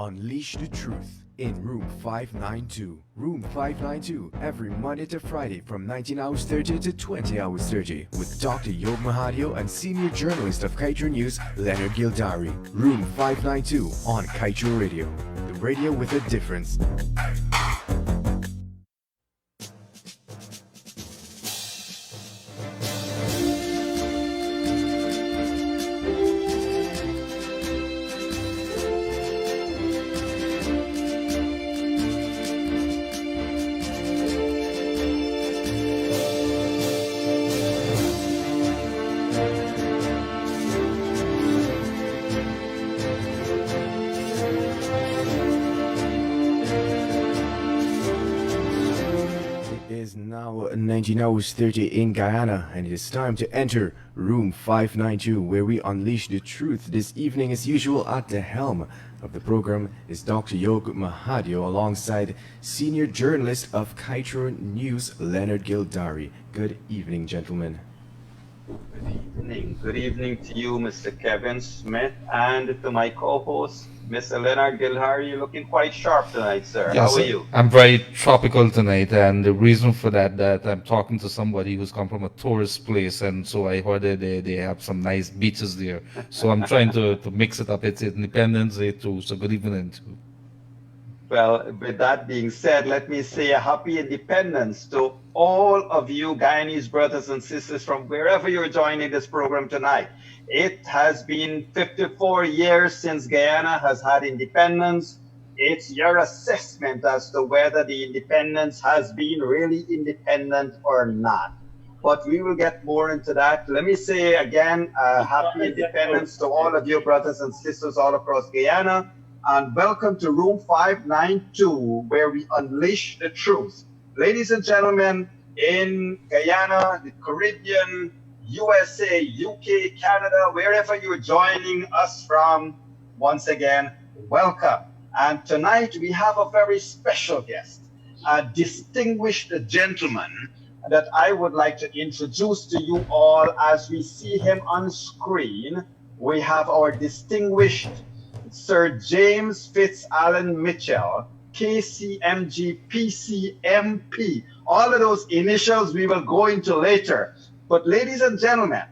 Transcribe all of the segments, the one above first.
Unleash the truth in Room 592. Room 592 every Monday to Friday from 19 hours 30 to 20 hours 30 with Dr. Yog Mahadeo and senior journalist of Kaiju News, Leonard Gildari. Room 592 on Kaiju Radio, the radio with a difference. Is now 19 hours 30 in Guyana, and it is time to enter Room 592, where we unleash the truth. This evening, as usual, at the helm of the program is Dr. Yog Mahadeo, alongside senior journalist of Kaiju News, Leonard Gildari. Good evening, gentlemen. Good evening. Good evening to you, Mr. Kevin Smith, and to my co-host, Mr. Leonard Gildari. You're looking quite sharp tonight, sir. Yes, how are you? I'm very tropical tonight, and the reason for that I'm talking to somebody who's come from a tourist place, and so I heard that they have some nice beaches there. So I'm trying to mix it up. It's Independence Day too, so good evening too. Well, with that being said, let me say a happy independence to all of you Guyanese brothers and sisters from wherever you're joining this program tonight. It has been 54 years since Guyana has had independence. It's your assessment as to whether the independence has been really independent or not. But we will get more into that. Let me say again, happy independence to all of you brothers and sisters all across Guyana. And welcome to Room 592, where we unleash the truth. Ladies and gentlemen, in Guyana, the Caribbean, USA, UK, Canada, wherever you're joining us from, once again, welcome. And tonight we have a very special guest, a distinguished gentleman that I would like to introduce to you all as we see him on screen. We have our distinguished Sir James Fitz-Allen Mitchell, KCMG, PCMP. All of those initials we will go into later. But ladies and gentlemen,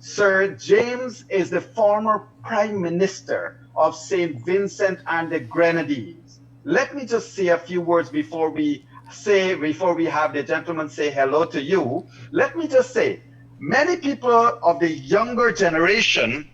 Sir James is the former Prime Minister of St. Vincent and the Grenadines. Let me just say a few words before we have the gentleman say hello to you. Let me just say, many people of the younger generation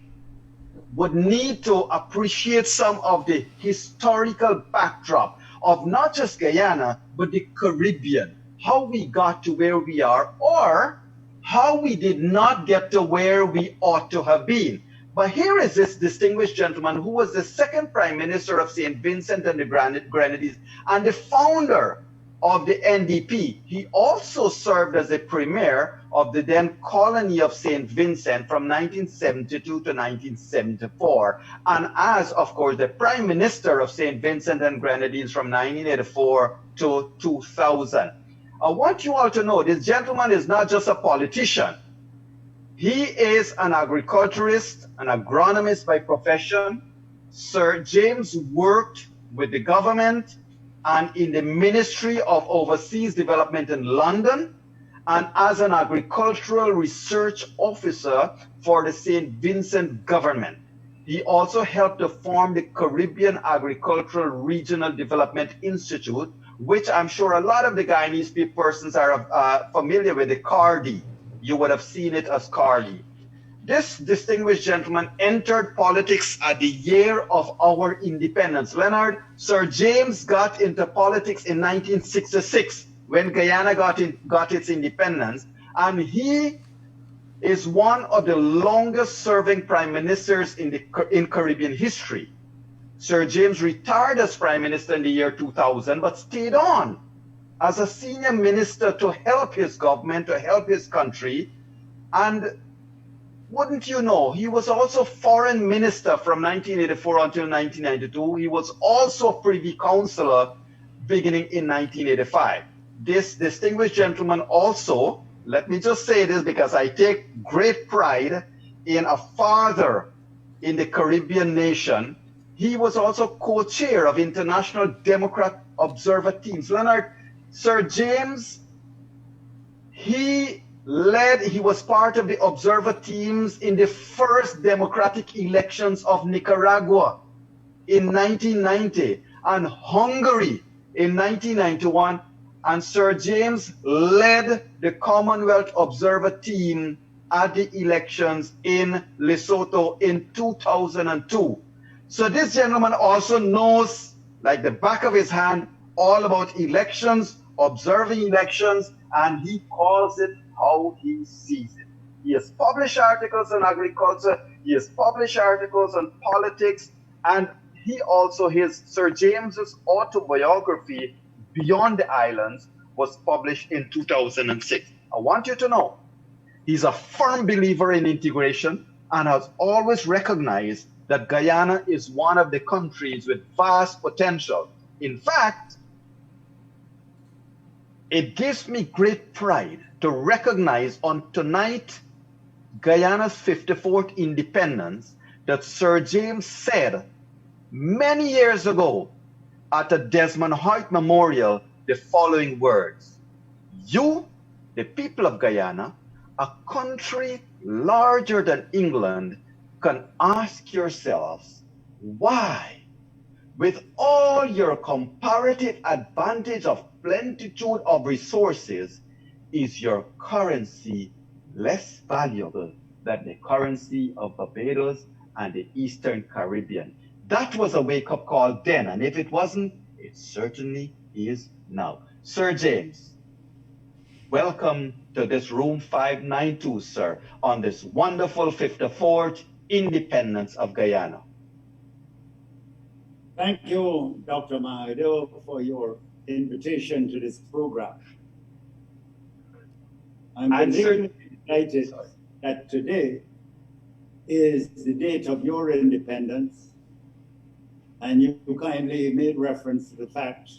would need to appreciate some of the historical backdrop of not just Guyana, but the Caribbean, how we got to where we are, or how we did not get to where we ought to have been. But here is this distinguished gentleman who was the second Prime Minister of St. Vincent and the Grenadines and the founder of the NDP. He also served as the Premier of the then colony of St. Vincent from 1972 to 1974, and as, of course, the Prime Minister of St. Vincent and Grenadines from 1984 to 2000. I want you all to know this gentleman is not just a politician. He is an agriculturist, an agronomist by profession. Sir James worked with the government and in the Ministry of Overseas Development in London, and as an agricultural research officer for the St. Vincent government. He also helped to form the Caribbean Agricultural Regional Development Institute, which I'm sure a lot of the Guyanese persons are familiar with, the CARDI. You would have seen it as CARDI. This distinguished gentleman entered politics at the year of our independence. Leonard, Sir James got into politics in 1966 when Guyana got its independence, and he is one of the longest serving prime ministers in Caribbean history. Sir James retired as Prime Minister in the year 2000, but stayed on as a senior minister to help his government, to help his country. And wouldn't you know, he was also Foreign Minister from 1984 until 1992. He was also Privy Councillor beginning in 1985. This distinguished gentleman also, let me just say this because I take great pride in a father in the Caribbean nation. he was also co-chair of International Democrat Observer Teams. Leonard, Sir James, he was part of the observer teams in the first democratic elections of Nicaragua in 1990 and Hungary in 1991. And Sir James led the Commonwealth Observer Team at the elections in Lesotho in 2002. So this gentleman also knows, like the back of his hand, all about elections, observing elections, and he calls it how he sees it. He has published articles on agriculture, he has published articles on politics, and he also, Sir James's autobiography, Beyond the Islands, was published in 2006. I want you to know, he's a firm believer in integration and has always recognized that Guyana is one of the countries with vast potential. In fact, it gives me great pride to recognize on tonight, Guyana's 54th independence, that Sir James said many years ago at the Desmond Hoyt Memorial the following words: "You, the people of Guyana, a country larger than England, can ask yourselves why, with all your comparative advantage of plenitude of resources, is your currency less valuable than the currency of Barbados and the Eastern Caribbean." That was a wake-up call then, and if it wasn't, it certainly is now. Sir James, welcome to this room 592, sir, on this wonderful 54th independence of Guyana. Thank you, Dr. Mahadeo, for your invitation to this program. I'm particularly delighted that today is the date of your independence, and you kindly made reference to the fact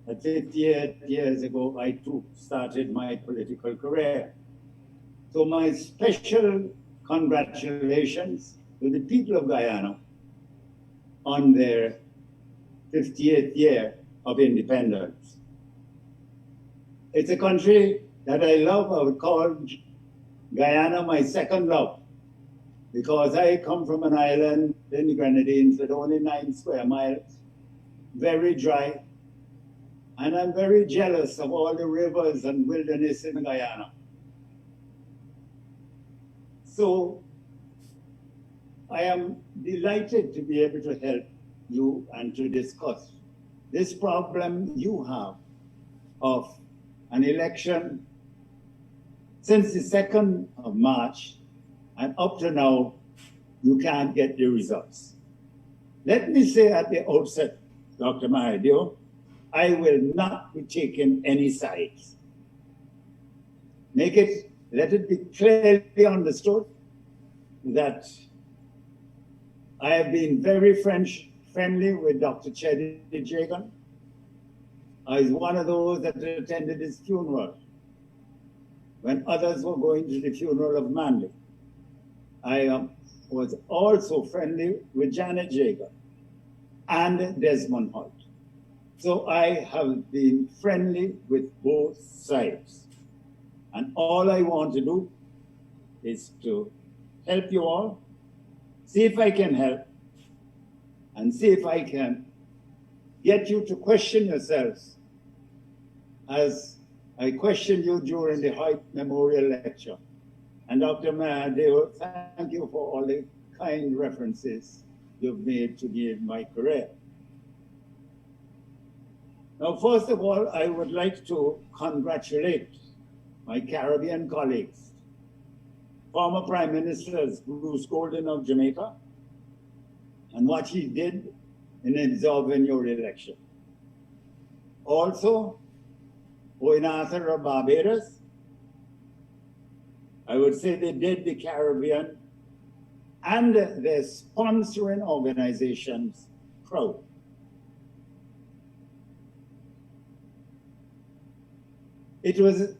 that 58 years ago, I too started my political career. So my special congratulations to the people of Guyana on their 58th year of independence. It's a country that I love. I would call Guyana my second love, because I come from an island in the Grenadines with only 9 square miles, very dry, and I'm very jealous of all the rivers and wilderness in Guyana. So I am delighted to be able to help you and to discuss this problem you have of an election since the 2nd of March, and up to now, you can't get the results. Let me say at the outset, Dr. Mahadeo, I will not be taking any sides. Let it be clearly understood that I have been very friendly with Dr. Chedi Jagan. I was one of those that attended his funeral when others were going to the funeral of Manley. I was also friendly with Janet Jagan and Desmond Hoyt. So I have been friendly with both sides. And all I want to do is to help you all, see if I can help, and see if I can get you to question yourselves as I questioned you during the Hoyt Memorial Lecture. And Dr. Mahadeo, thank you for all the kind references you've made to me in my career. Now, first of all, I would like to congratulate my Caribbean colleagues, former Prime Ministers Bruce Golden of Jamaica, and what he did in absorbing your election. Also, Owen Arthur of Barbados, I would say they did the Caribbean and their sponsoring organizations proud. It was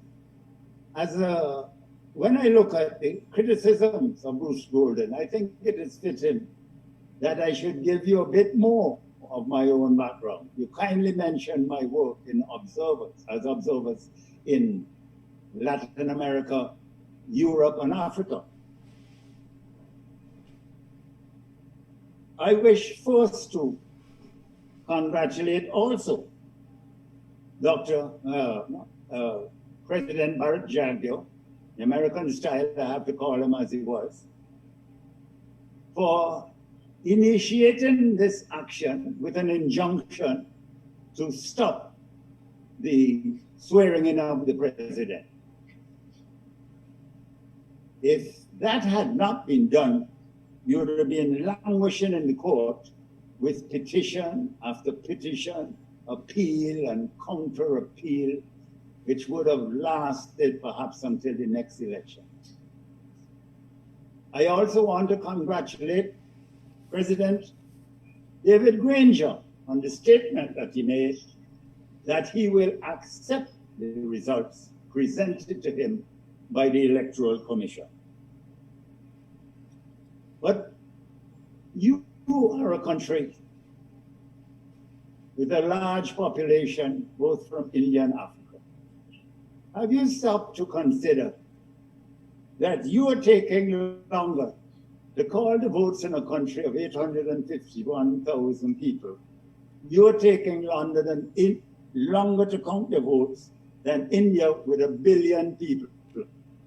when I look at the criticisms of Bruce Golden, I think it is fitting that I should give you a bit more of my own background. You kindly mentioned my work in as observers in Latin America, Europe, and Africa. I wish first to congratulate also President Barrett Jaguar, the American style, I have to call him as he was, for initiating this action with an injunction to stop the swearing in of the president. If that had not been done, you would have been languishing in the court with petition after petition, appeal and counter appeal, which would have lasted perhaps until the next election. I also want to congratulate President David Granger on the statement that he made that he will accept the results presented to him by the Electoral Commission. But you are a country with a large population, both from India and Africa. Have you stopped to consider that you are taking longer to call the votes in a country of 851,000 people? You are taking longer to count the votes than India with 1 billion people,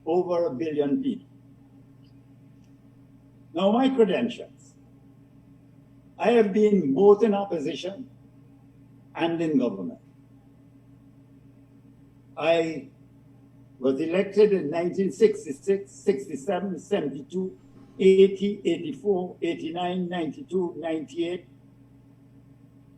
over 1 billion people. Now, my credentials. I have been both in opposition and in government. I was elected in 1966, 67, 72, 80, 84, 89, 92, 98.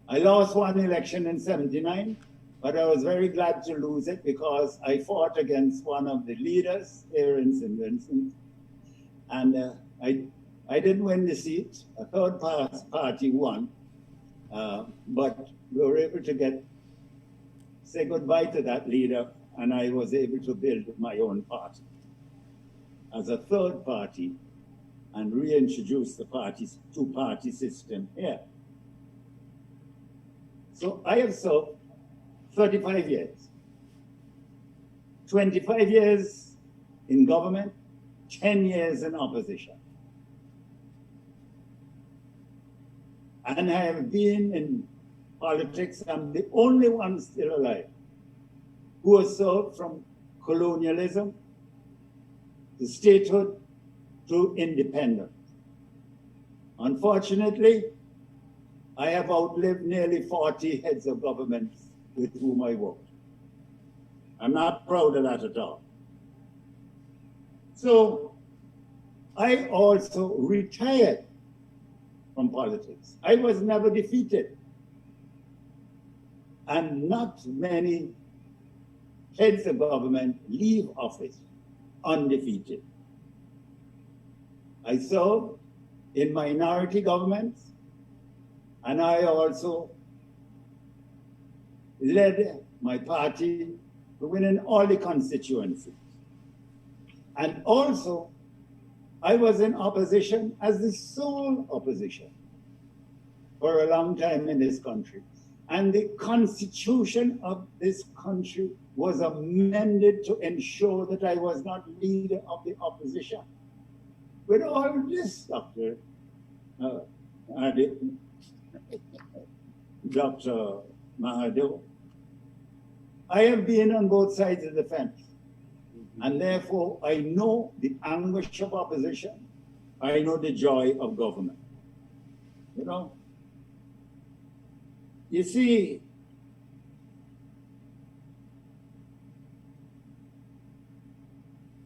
I lost one election in 79, but I was very glad to lose it because I fought against one of the leaders here in St. Vincent. And I didn't win the seat. A third party won, but we were able to say goodbye to that leader, and I was able to build my own party as a third party and reintroduce the two-party system here. So I have served 35 years, 25 years in government, 10 years in opposition. And I have been in politics. I'm the only one still alive who has served from colonialism to statehood to independence. Unfortunately, I have outlived nearly 40 heads of government with whom I worked. I'm not proud of that at all. So I also retired from politics. I was never defeated. And not many heads of government leave office undefeated. I served in minority governments, and I also led my party to winning all the constituencies. And also, I was in opposition as the sole opposition for a long time in this country. And the constitution of this country was amended to ensure that I was not leader of the opposition. With all this, Dr. Mahadeo, I have been on both sides of the fence. And therefore, I know the anguish of opposition. I know the joy of government. You know? You see,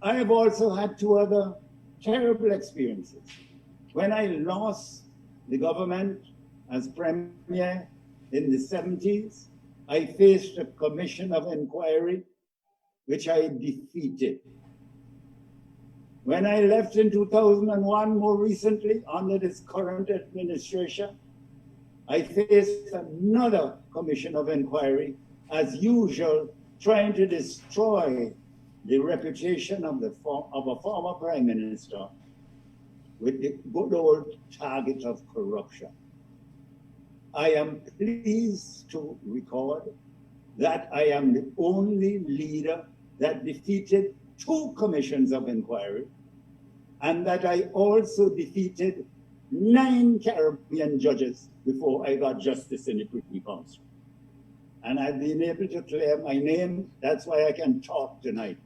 I have also had two other terrible experiences. When I lost the government as premier in the 70s, I faced a commission of inquiry which I defeated. When I left in 2001, more recently, under this current administration, I faced another commission of inquiry, as usual, trying to destroy the reputation of a former prime minister with the good old target of corruption. I am pleased to record that I am the only leader that defeated 2 commissions of inquiry, and that I also defeated 9 Caribbean judges before I got justice in the Privy Council. And I've been able to clear my name. That's why I can talk tonight.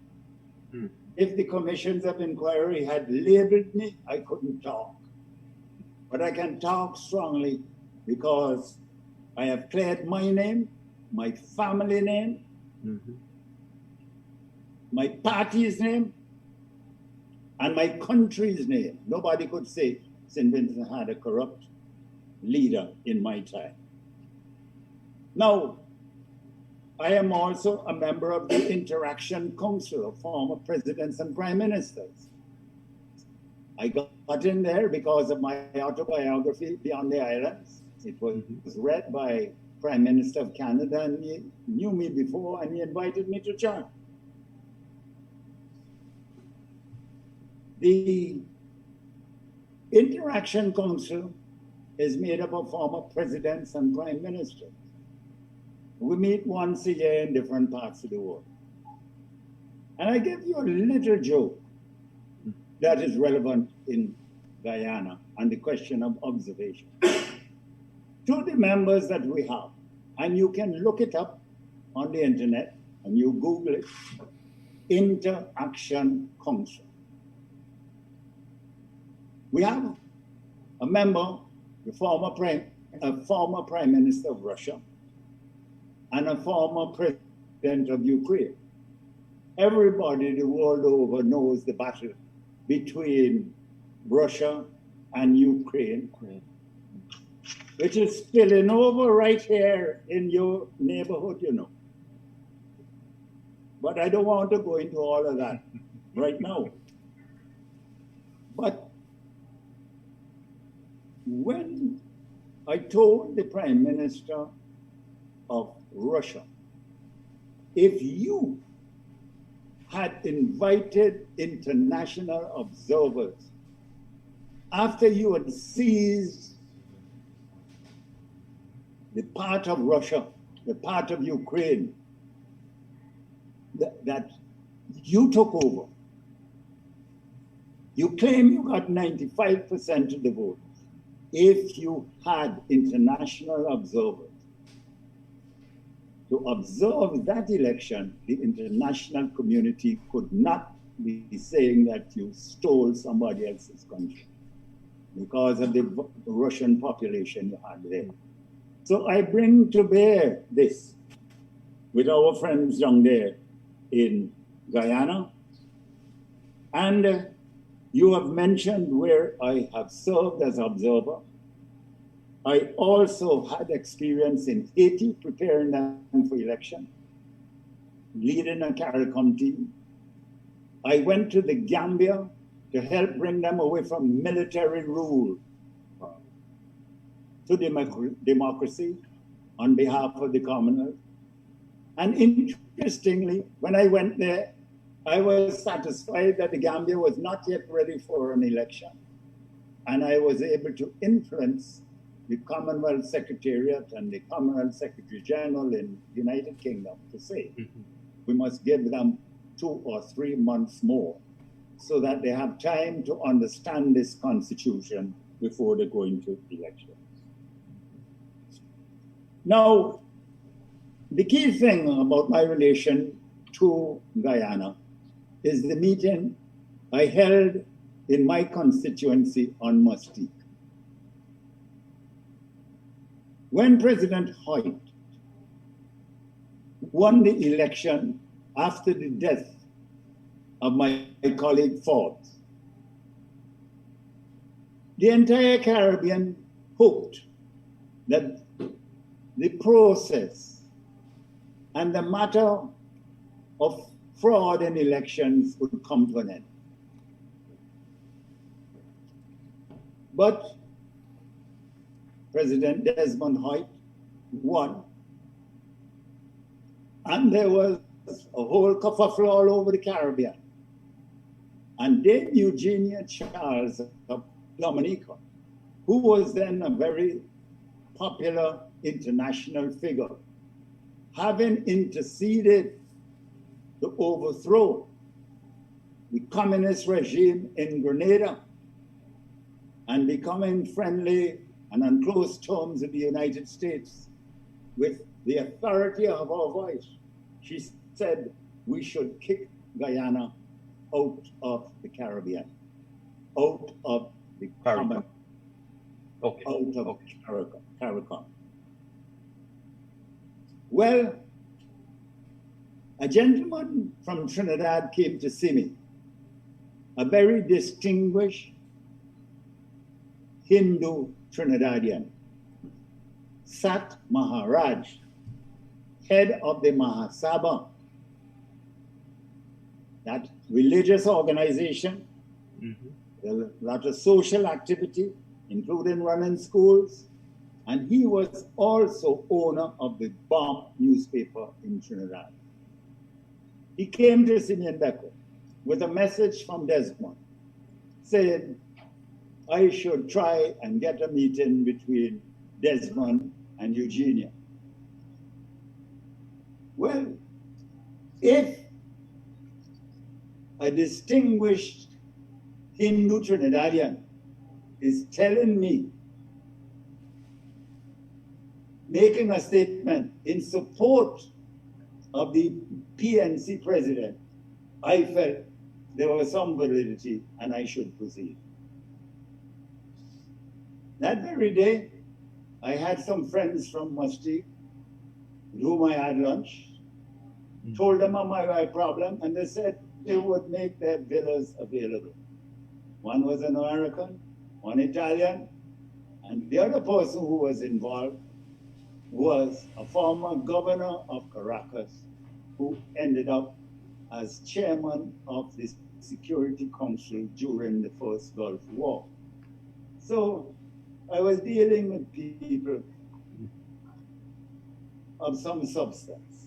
If the commissions of inquiry had labeled me, I couldn't talk. But I can talk strongly because I have cleared my name, my family name, my party's name, and my country's name. Nobody could say St. Vincent had a corrupt leader in my time. Now, I am also a member of the Interaction Council of former presidents and prime ministers. I got in there because of my autobiography, Beyond the Islands. It was read by Prime Minister of Canada, and he knew me before, and he invited me to join. The Interaction Council is made up of former presidents and prime ministers. We meet once a year in different parts of the world. And I give you a little joke that is relevant in Guyana and the question of observation. To the members that we have, and you can look it up on the internet and you Google it, Interaction Council. We have a member, a former prime minister of Russia, and a former president of Ukraine. Everybody the world over knows the battle between Russia and Ukraine, which is spilling over right here in your neighborhood, you know. But I don't want to go into all of that right now. But when I told the Prime Minister of Russia, if you had invited international observers after you had seized the part of Russia, the part of Ukraine that you took over, you claim you got 95% of the vote. If you had international observers to observe that election, the international community could not be saying that you stole somebody else's country because of the Russian population you had there. So I bring to bear this with our friends down there in Guyana. And you have mentioned where I have served as observer. I also had experience in Haiti, preparing them for election, leading a CARICOM team. I went to the Gambia to help bring them away from military rule to democracy on behalf of the Commonwealth. And interestingly, when I went there, I was satisfied that the Gambia was not yet ready for an election. And I was able to influence the Commonwealth Secretariat and the Commonwealth Secretary General in the United Kingdom to say, we must give them 2 or 3 months more so that they have time to understand this constitution before they go into elections. Now, the key thing about my relation to Guyana is the meeting I held in my constituency on Mustique. When President Hoyt won the election after the death of my colleague Forbes, the entire Caribbean hoped that the process and the matter of fraud in elections would come to an end. But President Desmond Hoyt won, and there was a whole kerfuffle all over the Caribbean. And Dame Eugenia Charles, Dominica, who was then a very popular international figure, having interceded to overthrow the communist regime in Grenada and becoming friendly and on close terms with the United States with the authority of our voice. She said we should kick Guyana out of the Caribbean, out of the common, Okay. out of CARICOM. Well, a gentleman from Trinidad came to see me, a very distinguished Hindu Trinidadian, Sat Maharaj, head of the Mahasabha, that religious organization, a lot of social activity, including running schools, and he was also owner of the Bomb newspaper in Trinidad. He came to see me in Becco with a message from Desmond saying I should try and get a meeting between Desmond and Eugenia. Well, if a distinguished Hindu Trinidadian is telling me, making a statement in support of the PNC president, I felt there was some validity and I should proceed. That very day, I had some friends from Mustique with whom I had lunch, told them of my problem, and they said they would make their villas available. One was an American, one Italian, and the other person who was involved was a former governor of Caracas who ended up as chairman of the Security Council during the First Gulf War. So I was dealing with people of some substance,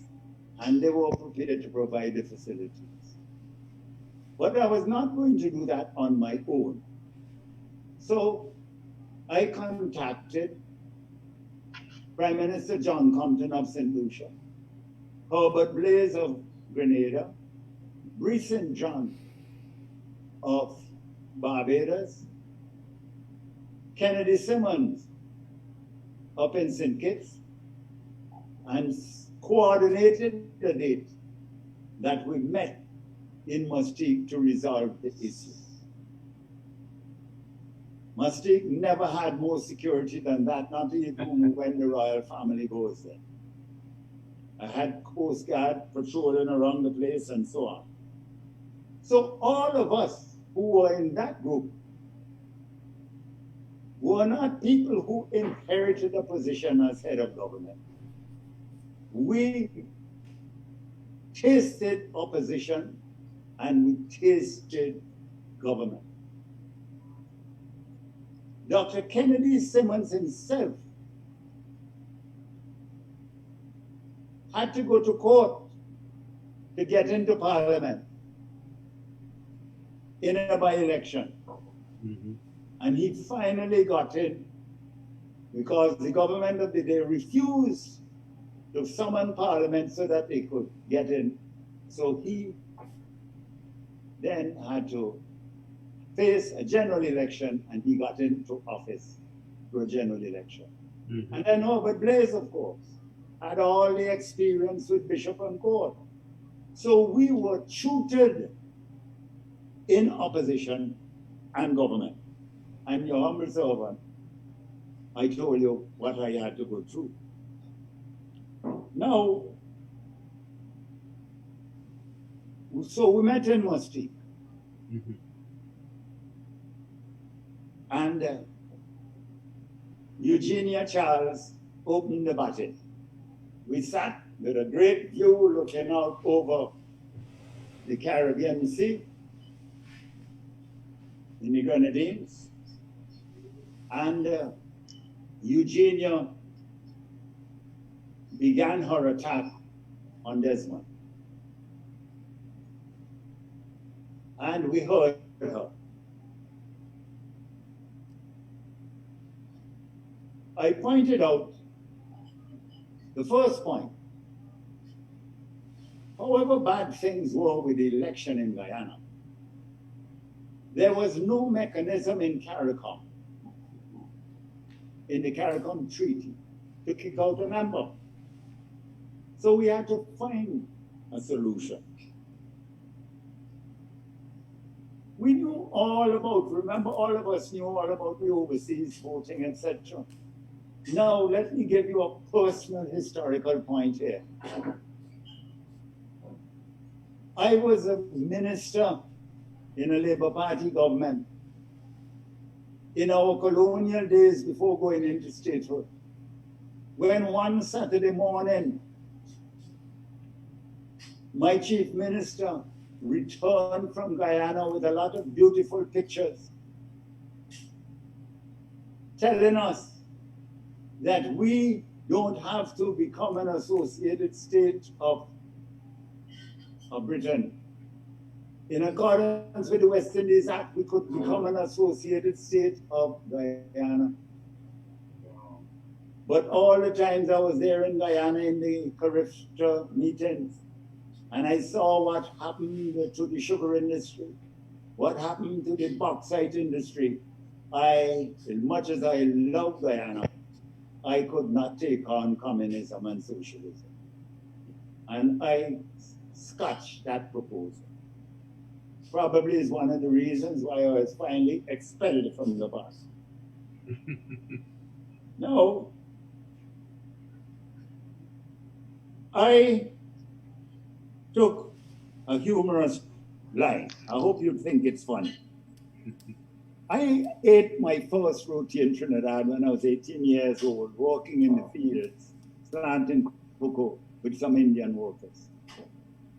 and they were prepared to provide the facilities. But I was not going to do that on my own. So I contacted Prime Minister John Compton of St. Lucia, Herbert Blaise of Grenada, Vincent John of Barbados, Kennedy Simmons up in St. Kitts, and coordinated the date that we met in Mustique to resolve the issue. Mustique never had more security than that, not even when the royal family goes there. I had Coast Guard patrolling around the place and so on. So all of us who were in that group were not people who inherited a position as head of government. We tasted opposition and we tasted government. Dr. Kennedy Simmons himself had to go to court to get into parliament in a by-election. And he finally got in because the government of the day refused to summon parliament so that they could get in. So he then had to face a general election, and he got into office through a general election. And then Herbert Blaise, of course, had all the experience with bishop and court. So we were tutored in opposition and government. I'm your humble servant. I told you what I had to go through. Now, so we met in Mustique. And Eugenia Charles opened the button. We sat with a great view looking out over the Caribbean Sea in the Grenadines. And Eugenia began her attack on Desmond. And we heard her. I pointed out the first point. However bad things were with the election in Guyana, there was no mechanism in CARICOM, in the CARICOM Treaty, to kick out a member. So we had to find a solution. We knew all about, remember, all of us knew all about the overseas voting, etc. Now, let me give you a personal historical point here. I was a minister in a Labour Party government in our colonial days before going into statehood, when one Saturday morning, my chief minister returned from Guyana with a lot of beautiful pictures, telling us that we don't have to become an associated state of Britain. In accordance with the West Indies Act, we could become an associated state of Guyana. But all the times I was there in Guyana in the Carifta meetings, and I saw what happened to the sugar industry, what happened to the bauxite industry. As much as I love Guyana, I could not take on communism and socialism. And I scotched that proposal. Probably is one of the reasons why I was finally expelled from the bus. No. I took a humorous line. I hope you think it's funny. I ate my first roti in Trinidad when I was 18 years old, walking in the fields, planting cocoa with some Indian workers.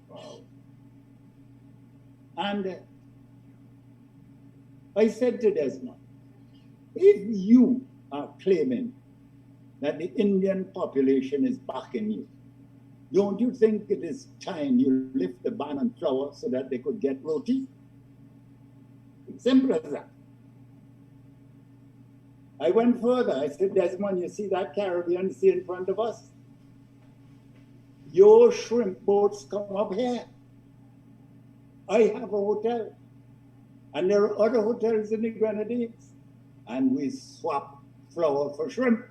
Wow. And I said to Desmond, if you are claiming that the Indian population is backing you, don't you think it is time you lift the ban on flour so that they could get roti? Simple as that. I went further. I said, Desmond, you see that Caribbean Sea in front of us? Your shrimp boats come up here. I have a hotel. And there are other hotels in the Grenadines. And we swap flour for shrimp.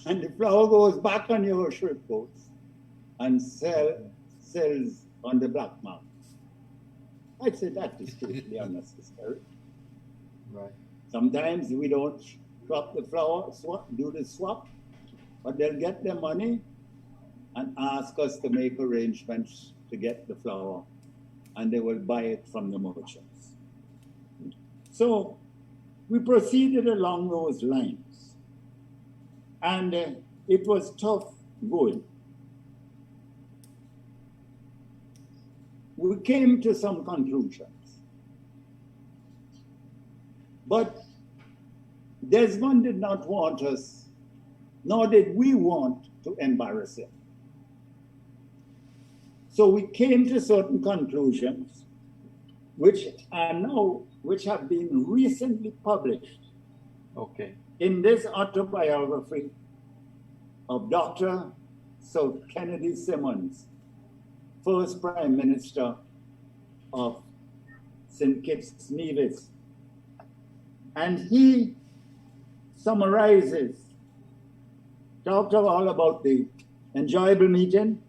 And the flour goes back on your shrimp boats and sells on the black market. I'd say that is totally unnecessary. Right. Sometimes we don't drop the flour, do the swap, but they'll get their money and ask us to make arrangements to get the flour, and they will buy it from the merchants. So we proceeded along those lines, and it was tough going. We came to some conclusions. But Desmond did not want us, nor did we want to embarrass him. So we came to certain conclusions, which have been recently published. Okay. In this autobiography of Dr. Sir Kennedy Simmons, first Prime Minister of St. Kitts Nevis. And he summarizes, talked all about the enjoyable meeting.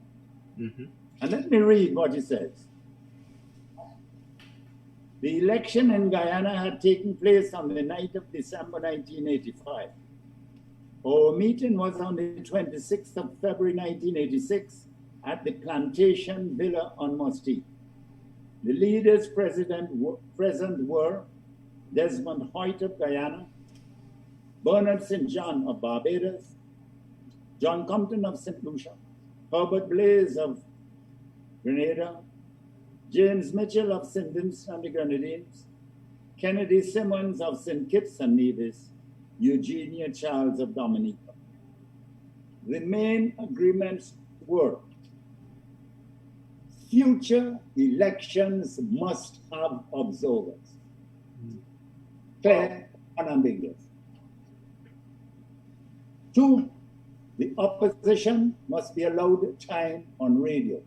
Mm-hmm. And let me read what he says. The election in Guyana had taken place on the night of December 1985. Our meeting was on the 26th of February 1986 at the Plantation Villa on Mustique. The leaders present were Desmond Hoyt of Guyana, Bernard St. John of Barbados, John Compton of St. Lucia, Herbert Blaze of Grenada, James Mitchell of St. Vincent and the Grenadines, Kennedy Simmons of St. Kitts and Nevis, Eugenia Charles of Dominica. The main agreements were future elections must have observers. Clear, unambiguous. Two, the opposition must be allowed time on radio.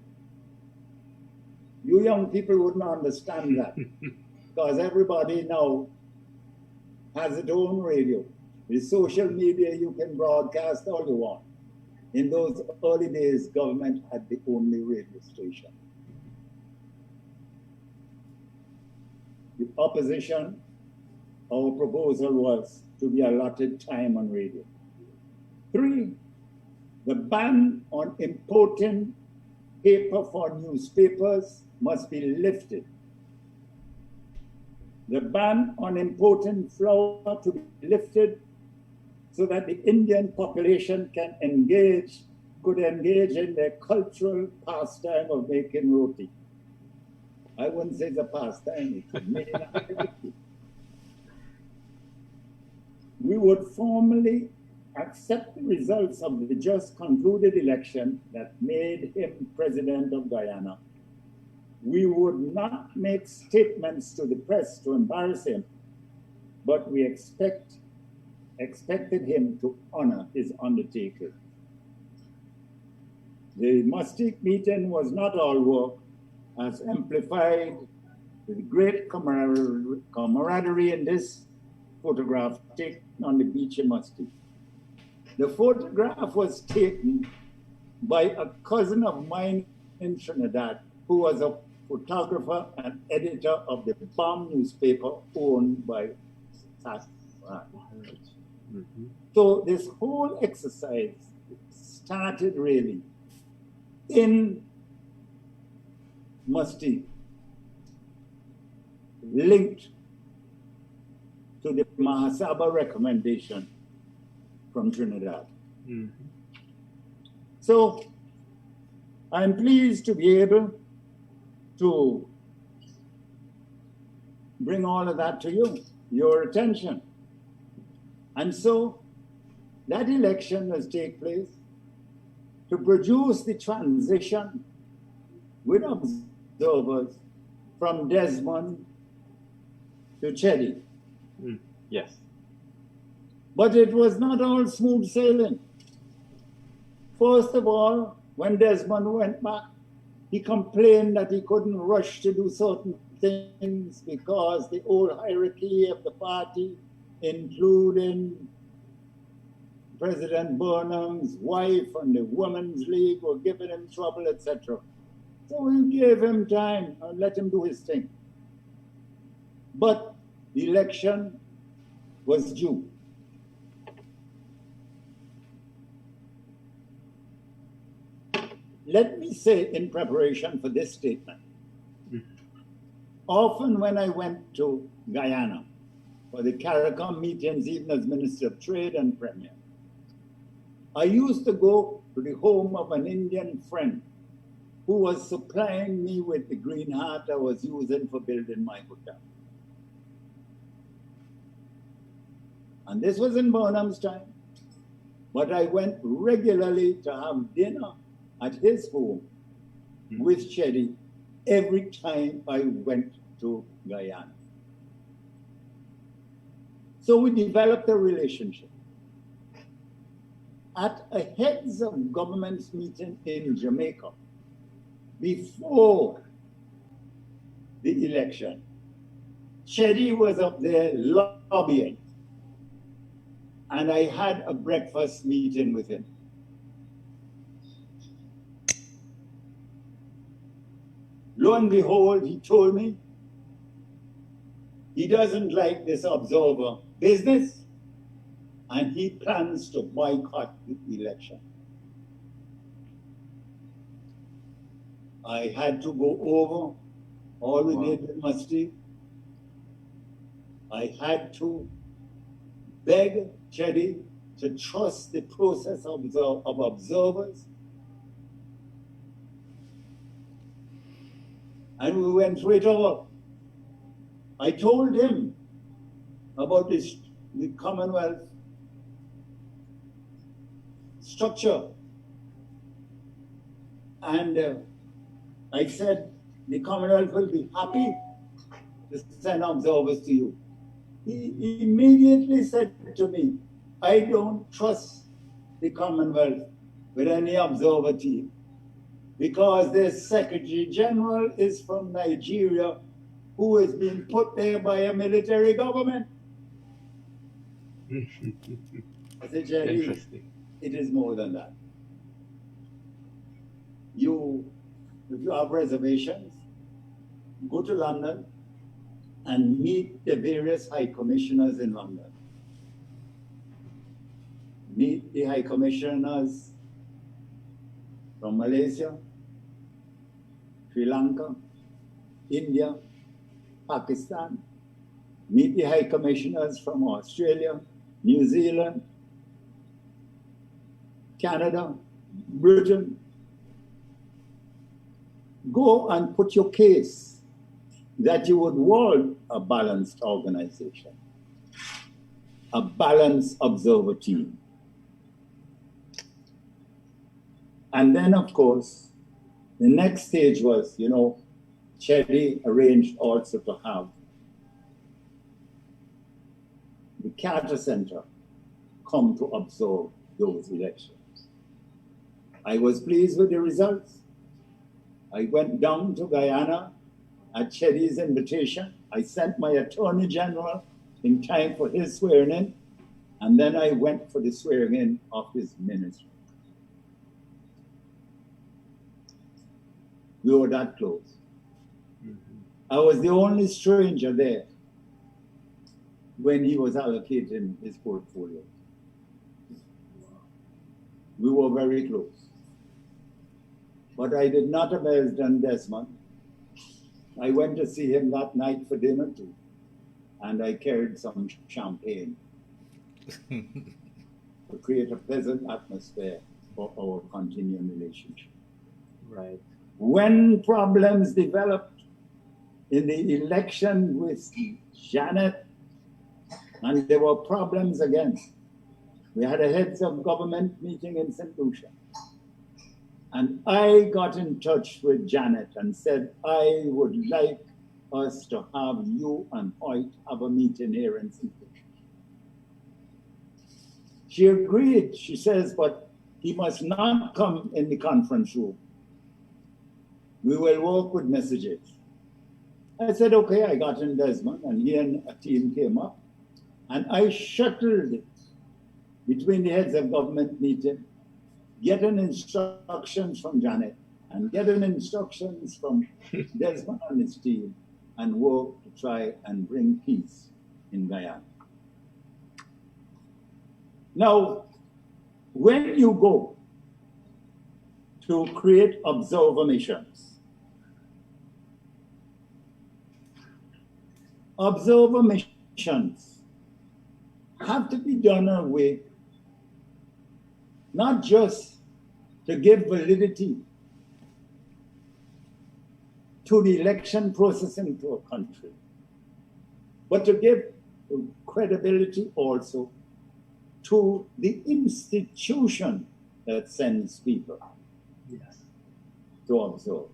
You young people wouldn't understand that because everybody now has its own radio. With social media, you can broadcast all you want. In those early days, government had the only radio station. The opposition, our proposal was to be allotted time on radio. Three, the ban on importing paper for newspapers must be lifted. The ban on importing flour to be lifted so that the Indian population could engage in their cultural pastime of making roti. I wouldn't say it's a pastime, it's a main activity. We would formally accept the results of the just concluded election that made him president of Guyana. We would not make statements to the press to embarrass him, but we expected him to honor his undertaking. The Mustique meeting was not all work, as amplified with great camaraderie in this photograph taken on the beach in Mustique. The photograph was taken by a cousin of mine in Trinidad, who was a photographer and editor of the Bomb newspaper owned by Fitz-Allen. So this whole exercise started really in Mustique, linked to the Mahasaba recommendation from Trinidad. So I'm pleased to be able to bring all of that to you, your attention. And so that election must take place to produce the transition with observers from Desmond to Chedi. Yes. But it was not all smooth sailing. First of all, when Desmond went back, he complained that he couldn't rush to do certain things because the old hierarchy of the party, including President Burnham's wife and the Women's League, were giving him trouble, etc. So we gave him time and let him do his thing. But the election was due. Let me say in preparation for this statement, often when I went to Guyana for the CARICOM meetings, even as Minister of Trade and Premier, I used to go to the home of an Indian friend who was supplying me with the green heart I was using for building my hotel. And this was in Burnham's time, but I went regularly to have dinner at his home with Chedi every time I went to Guyana. So we developed a relationship. At a heads of governments meeting in Jamaica, before the election, Chedi was up there lobbying, and I had a breakfast meeting with him. Lo and behold, he told me he doesn't like this observer business and he plans to boycott the election. I had to go over all we did with Mustique. I had to beg Chedi to trust the process of observers. And we went through it all. I told him about the Commonwealth structure. And I said, the Commonwealth will be happy to send observers to you. He immediately said to me, I don't trust the Commonwealth with any observer team because their Secretary General is from Nigeria, who is being put there by a military government. I said, Jerry, Interesting. it is more than that. If you have reservations, go to London and meet the various high commissioners in London. Meet the high commissioners from Malaysia, Sri Lanka, India, Pakistan. Meet the high commissioners from Australia, New Zealand, Canada, Britain. Go and put your case that you would want a balanced organization, a balanced observer team. And then, of course, the next stage was, Cherry arranged also to have the Carter Center come to observe those elections. I was pleased with the results. I went down to Guyana at Cherry's invitation. I sent my Attorney General in time for his swearing in, and then I went for the swearing in of his ministry. We were that close. I was the only stranger there when he was allocating his portfolio. We were very close. But I did not abandon Desmond. I went to see him that night for dinner too, and I carried some champagne to create a pleasant atmosphere for our continuing relationship. Right. When problems developed in the election with Janet, and there were problems again, we had a heads of government meeting in St. Lucia. And I got in touch with Janet and said, I would like us to have you and Hoyt have a meeting here in St. Lucia. She agreed. She says, but he must not come in the conference room. We will work with messages. I said, okay, I got in Desmond, and he and a team came up, and I shuttled it between the heads of government meeting, getting instructions from Janet and getting instructions from Desmond and his team, and work to try and bring peace in Guyana. Now, when you go to create observer missions, have to be done in a way not just to give validity to the election process into a country, but to give credibility also to the institution that sends people to observe.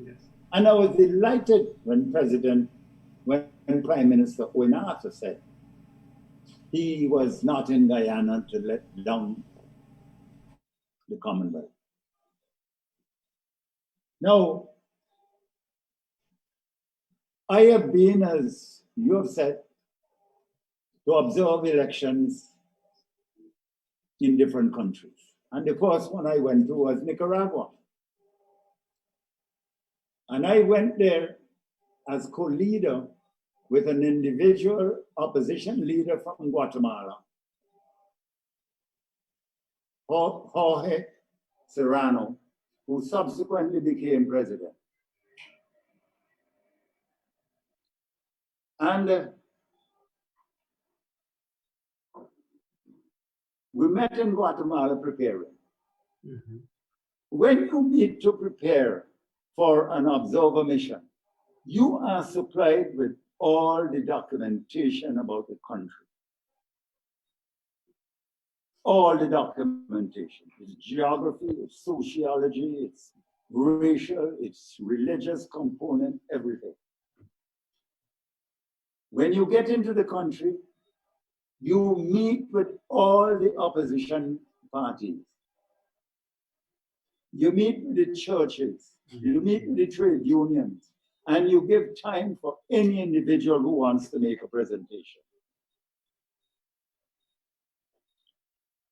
Yes. And I was delighted when Prime Minister Oinata said he was not in Guyana to let down the Commonwealth. Now, I have been, as you have said, to observe elections in different countries. And the first one I went to was Nicaragua. And I went there as co-leader with an individual opposition leader from Guatemala, Jorge Serrano, who subsequently became president. And we met in Guatemala preparing. Mm-hmm. When you need to prepare for an observer mission, you are supplied with all the documentation about the country. All the documentation. It's geography, it's sociology, it's racial, it's religious component, everything. When you get into the country, you meet with all the opposition parties. You meet with the churches, you meet with the trade unions, and you give time for any individual who wants to make a presentation.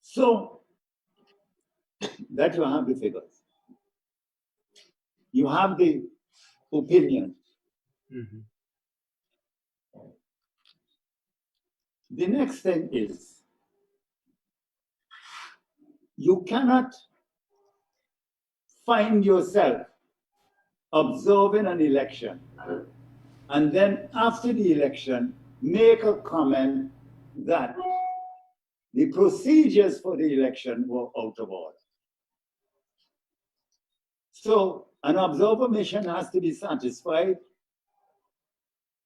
So that you have the figures. You have the opinion. Mhm. The next thing is, you cannot find yourself observing an election and then after the election make a comment that the procedures for the election were out of order. So an observer mission has to be satisfied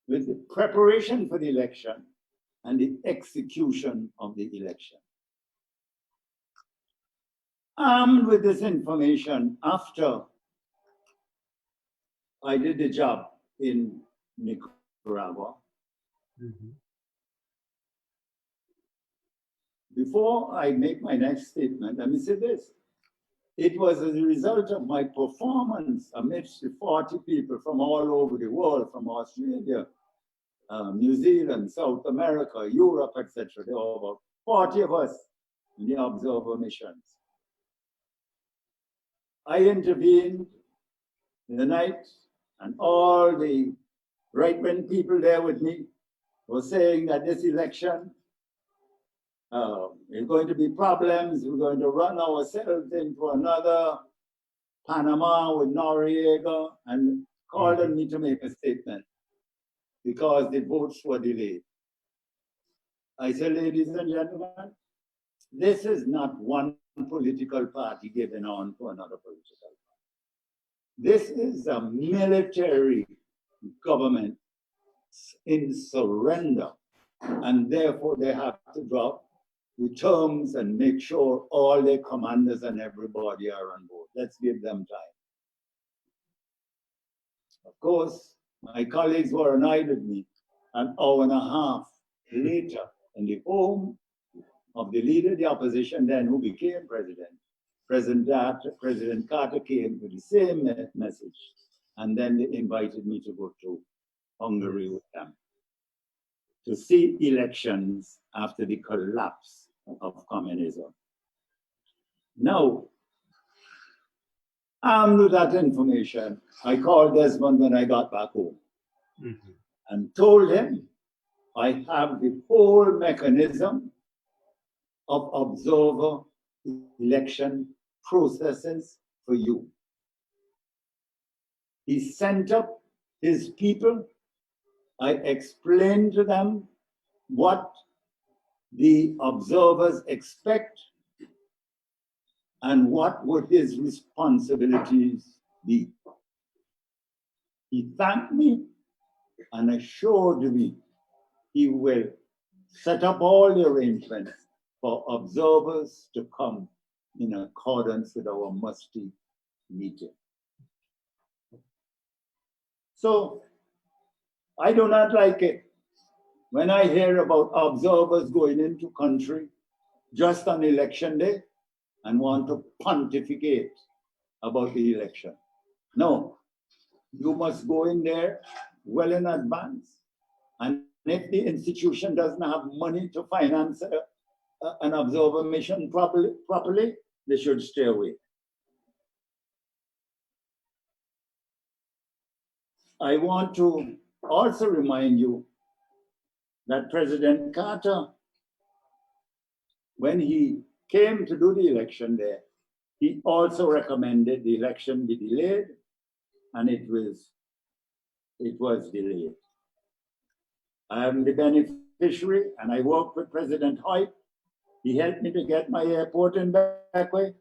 with the preparation for the election and the execution of the election. Armed with this information, after I did the job in Nicaragua, Mhm. before I make my next statement, let me say this. It was as a result of my performance amidst the 40 people from all over the world, from Australia, New Zealand, South America, Europe, etc. There were about 40 of us in the observer missions. I intervened in the night, and all the right-wing people there with me were saying that this election is going to be problems. We're going to run ourselves into another Panama with Noriega, and called on me to make a statement because the votes were delayed. I said, ladies and gentlemen, this is not one political party giving on to another political party. This is a military government in surrender, and therefore they have to drop the terms and make sure all their commanders and everybody are on board. Let's give them time. Of course, my colleagues were annoyed with me. An hour and a half later, in the home of the leader of the opposition then who became president, President Carter came with the same message, and then they invited me to go to Hungary with them to see elections after the collapse of communism. Now, armed with that information, I called Desmond when I got back home and told him I have the whole mechanism of observer election processes for you. He sent up his people. I explained to them what the observers expect and what would his responsibilities be. He thanked me and assured me he will set up all the arrangements for observers to come in accordance with our musty meeting. So I do not like it when I hear about observers going into country just on election day and want to pontificate about the election. No, you must go in there well in advance. And if the institution doesn't have money to finance an observer mission properly, they should stay away. I want to also remind you that President Carter, when he came to do the election there, he also recommended the election be delayed, and it was delayed. I am the beneficiary, and I worked with President Hoyt. He helped me to get my airport in Beckway.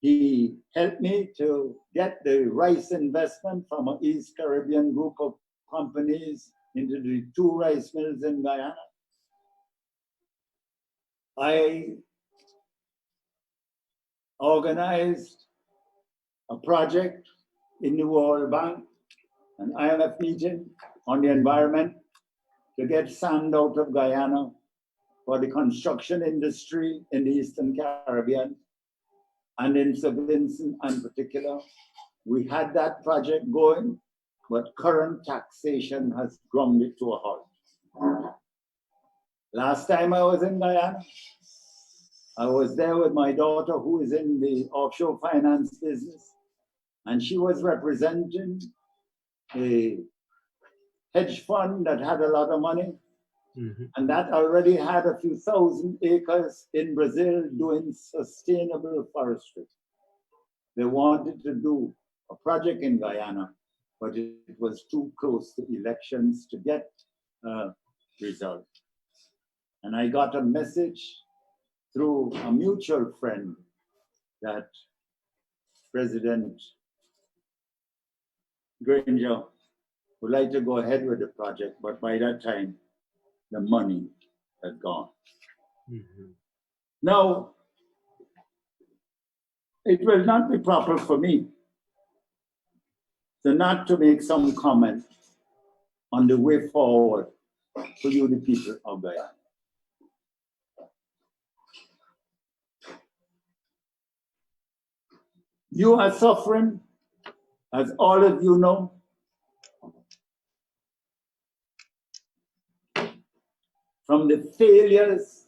He helped me to get the rice investment from an East Caribbean group of companies into the 2 rice mills in Guyana. I organized a project in the World Bank, an IMF meeting on the environment to get sand out of Guyana for the construction industry in the Eastern Caribbean and in St. Vincent in particular. We had that project going, but current taxation has ground it to a halt. Last time I was in Guyana, I was there with my daughter who is in the offshore finance business, and she was representing a hedge fund that had a lot of money, and that already had a few thousand acres in Brazil doing sustainable forestry. They wanted to do a project in Guyana, but it was too close to elections to get a result. And I got a message through a mutual friend that President Granger would like to go ahead with the project, but by that time, the money had gone. Now, it will not be proper for me to not to make some comment on the way forward for you, the people of Guyana. You are suffering, as all of you know, from the failures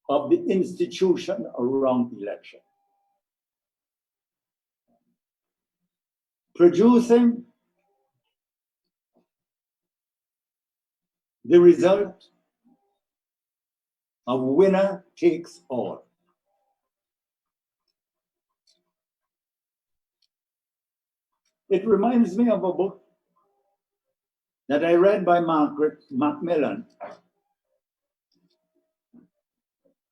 of the institution around election. Producing the result of winner takes all. It reminds me of a book that I read by Margaret Macmillan,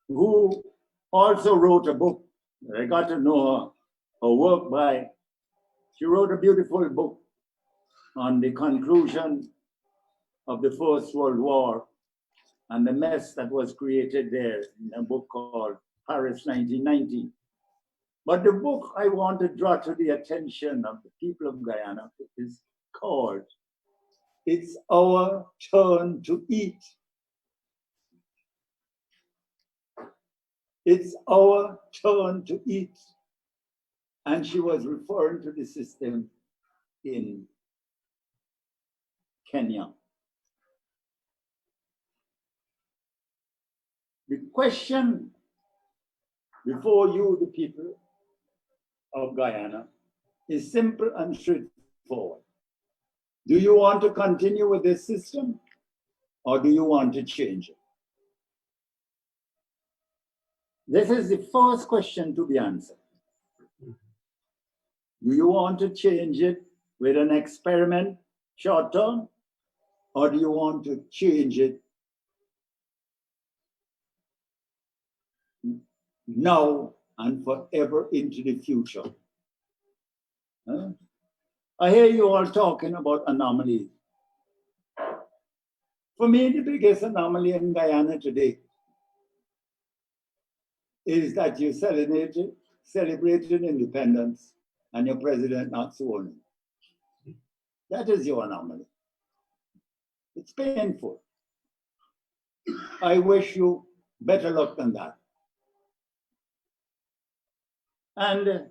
who also wrote a book that I got to know her work by. She wrote a beautiful book on the conclusion of the First World War and the mess that was created there in a book called Paris 1990. But the book I want to draw to the attention of the people of Guyana is called It's Our Turn to Eat. It's our turn to eat. And she was referring to the system in Kenya. The question before you, the people of Guyana, is simple and straightforward. Do you want to continue with this system, or do you want to change it? This is the first question to be answered. Do you want to change it with an experiment short term, or do you want to change it now and forever into the future? Huh? I hear you all talking about anomalies. For me, the biggest anomaly in Guyana today is that you celebrated independence and your president not sworn in. That is your anomaly. It's painful. I wish you better luck than that. And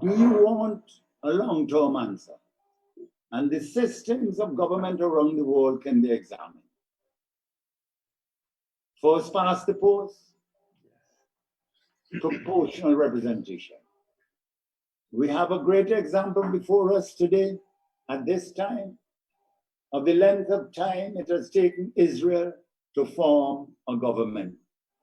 do you want a long-term answer? And the systems of government around the world can be examined. First past the post, proportional representation. We have a great example before us today at this time of the length of time it has taken Israel to form a government.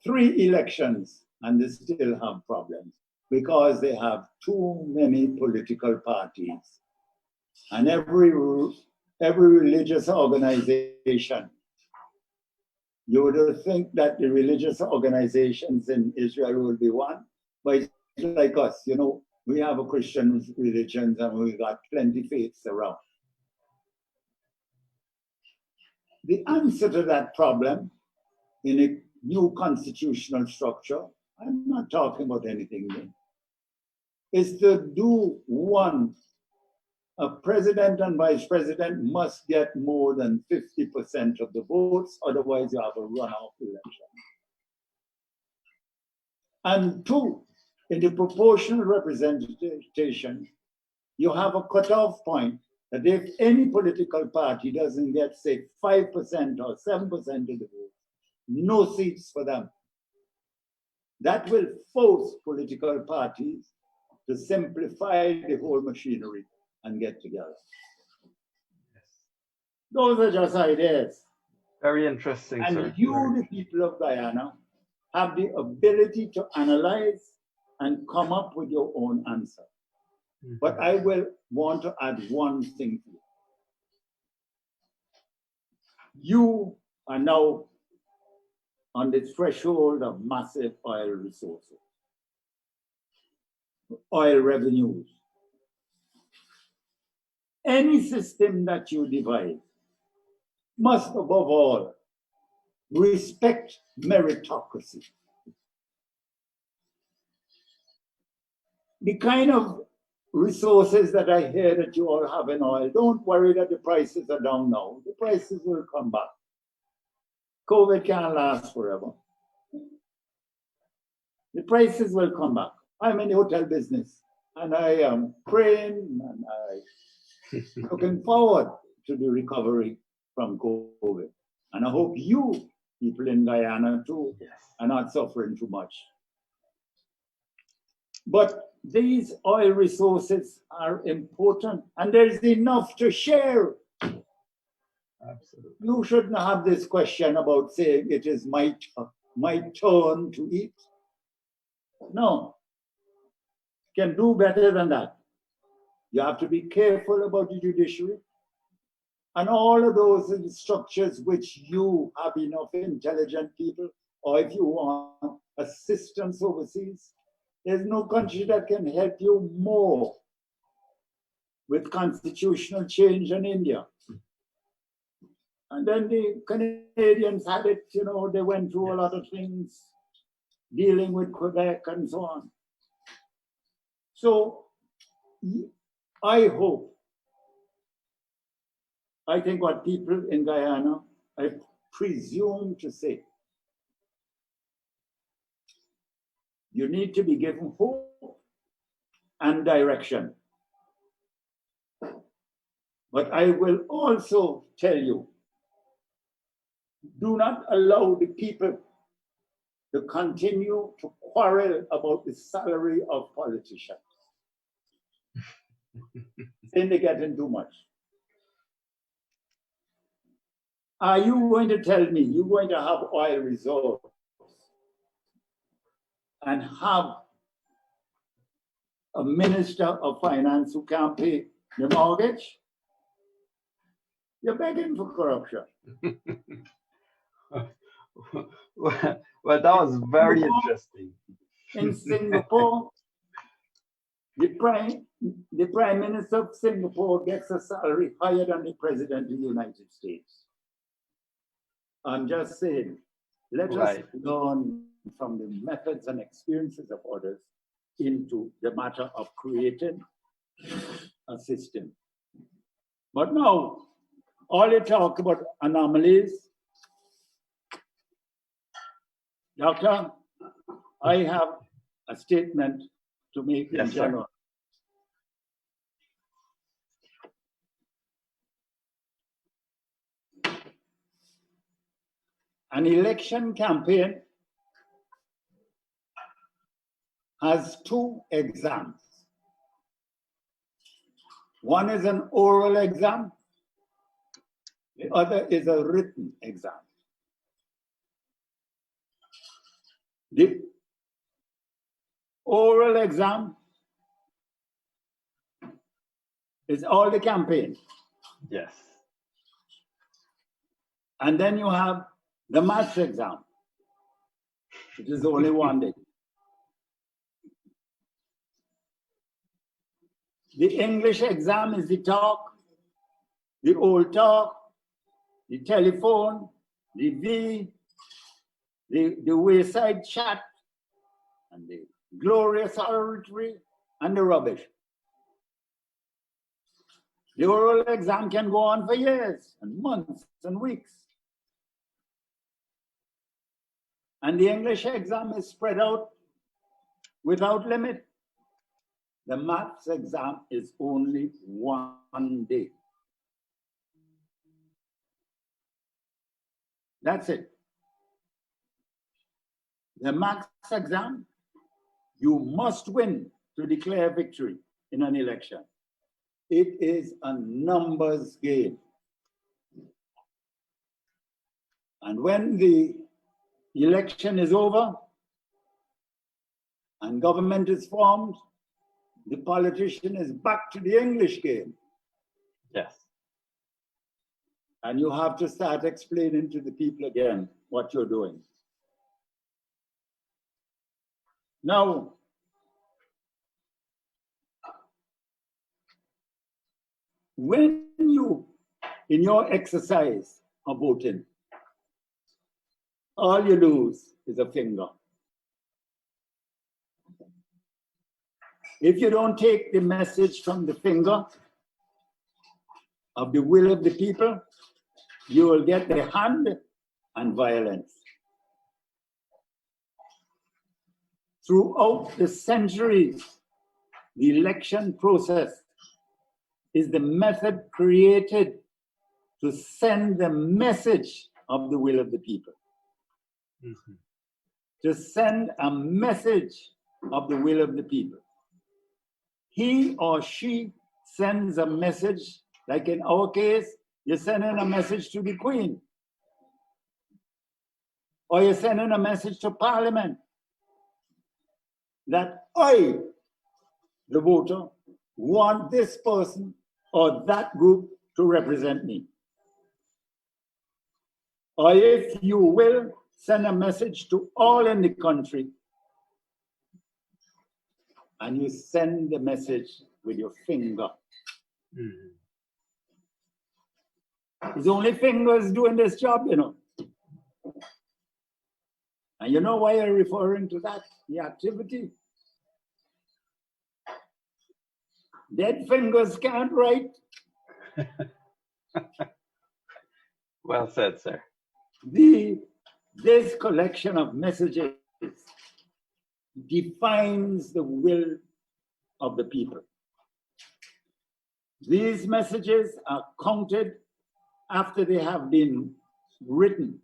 3 elections, and they still have problems because they have too many political parties. And every religious organization, you would think that the religious organizations in Israel will be one, but it's like us, you know, we have a Christian religion and we got plenty faiths around. The answer to that problem in a new constitutional structure, I'm not talking about anything new, is to do one a president and vice president must get more than 50% of the votes, otherwise you have a runoff election. And two, in the proportional representation, you have a cutoff point that if any political party doesn't get, say, 5% or 7% of the vote, no seats for them. That will force political parties to simplify the whole machinery and get together. Those are just ideas. Very interesting, and sir. you, the people of Guyana, have the ability to analyze and come up with your own answer. But I will want to add one thing to you. You are now on the threshold of massive oil resources, oil revenues. Any system that you devise must, above all, respect meritocracy. The kind of resources that I hear that you all have in oil, don't worry that the prices are down now. The prices will come back. COVID can't last forever. The prices will come back. I'm in the hotel business and I am praying and I'm looking forward to the recovery from COVID. And I hope you people in Guyana too are not suffering too much. But these oil resources are important and there's enough to share. Absolutely. You shouldn't have this question about saying it is my turn to eat. No, can do better than that. You have to be careful about the judiciary and all of those structures which you have enough intelligent people, or if you want assistance overseas, there's no country that can help you more with constitutional change than India. And then the Canadians had it, you know, they went through a lot of things, dealing with Quebec and so on. So I think what people in Guyana, I presume to say, you need to be given hope and direction. But I will also tell you, do not allow the people to continue to quarrel about the salary of politicians. Then they get in too much. Are you going to tell me you're going to have oil reserves and have a minister of finance who can't pay the mortgage? You're begging for corruption. Well, that was very interesting. In Singapore, the prime minister of Singapore gets a salary higher than the president of the United States. I'm just saying, let us learn from the methods and experiences of others into the matter of creating a system. But now, all you talk about anomalies. Doctor, I have a statement to make in general. An election campaign has two exams. One is an oral exam, the other is a written exam. The oral exam is all the campaign. Yes. And then you have the maths exam, which is only one day. The English exam is the talk, the old talk, the telephone, the wayside chat, and the glorious oratory, and the rubbish. The oral exam can go on for years and months and weeks. And the English exam is spread out without limit. The maths exam is only 1 day. That's it. The maths exam, you must win to declare victory in an election. It is a numbers game. And when the election is over and government is formed, the politician is back to the English game. Yes. And you have to start explaining to the people again what you're doing. Now, when you, in your exercise of voting, all you lose is a finger. If you don't take the message from the finger of the will of the people, you will get the hand and violence. Throughout the centuries, the election process is the method created to send the message of the will of the people. Mm-hmm. To send a message of the will of the people. He or she sends a message, like in our case, you're sending a message to the Queen. Or you're sending a message to Parliament that I, the voter, want this person or that group to represent me. Or if you will, send a message to all in the country, and you send the message with your finger. Mm-hmm. It's only fingers doing this job, you know. And you know why you're referring to that, the activity? Dead fingers can't write. Well said, sir. This collection of messages defines the will of the people. These messages are counted after they have been written.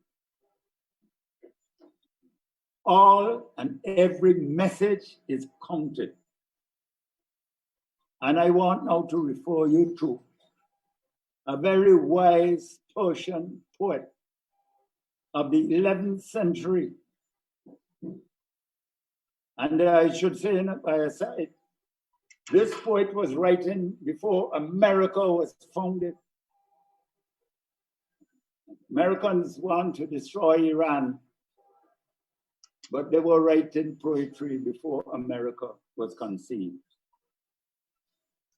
All and every message is counted. And I want now to refer you to a very wise Persian poet of the 11th century. And I should say by a side, this poet was writing before America was founded. Americans want to destroy Iran, but they were writing poetry before America was conceived.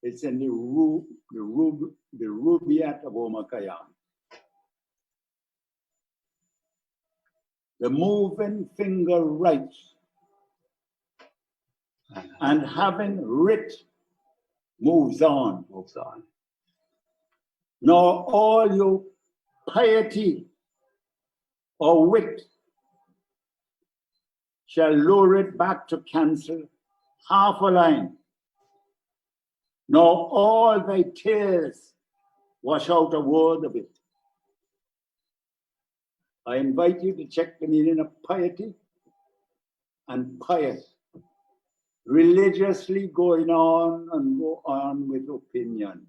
It's in the Rubaiyat of Omar Khayyam. The moving finger writes, and having writ moves on. Moves on. Nor all your piety or wit shall lure it back to cancel half a line, nor all thy tears wash out a word of it. I invite you to check the meaning of piety and pious. Religiously going on and go on with opinion.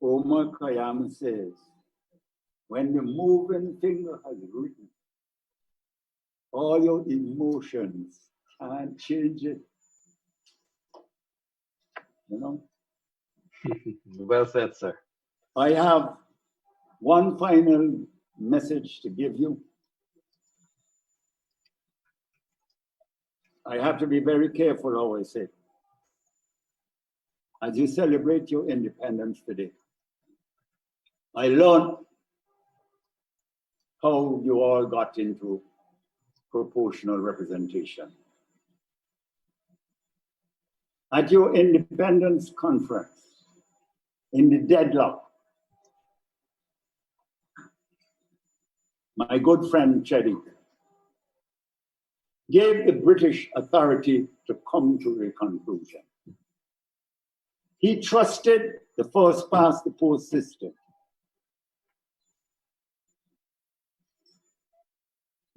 Omar Khayyam says, when the moving finger has written, all your emotions can't change it. You know? Well said, sir. I have one final message to give you. I have to be very careful how I say it. As you celebrate your independence today, I learned how you all got into proportional representation. At your independence conference, in the deadlock. My good friend Chetty gave the British authority to come to a conclusion. He trusted the first past the post system.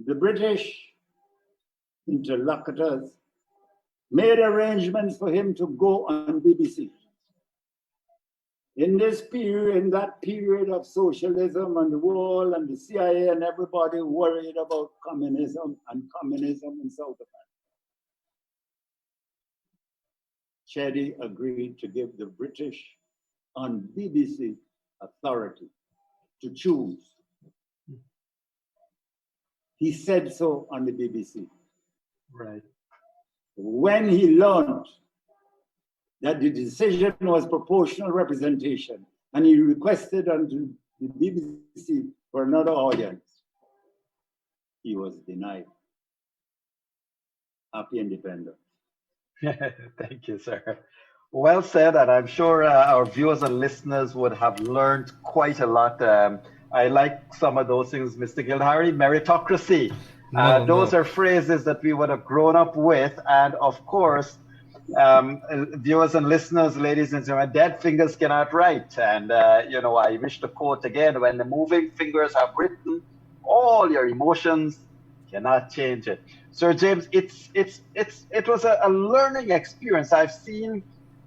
The British interlocutors made arrangements for him to go on BBC. In this period, in that period of socialism and the world and the CIA and everybody worried about communism in South Africa, Chedi agreed to give the British on BBC authority to choose. He said so on the BBC. Right. When he learned that the decision was proportional representation, and he requested unto the BBC for another audience, he was denied. Happy independence. Thank you, sir. Well said, and I'm sure our viewers and listeners would have learned quite a lot. I like some of those things, Mr. Gildhari. Meritocracy. Those are phrases that we would have grown up with, and of course, viewers and listeners, ladies and gentlemen, dead fingers cannot write. And I wish to quote again: when the moving fingers have written, all your emotions cannot change it. Sir James, it was a learning experience. I've seen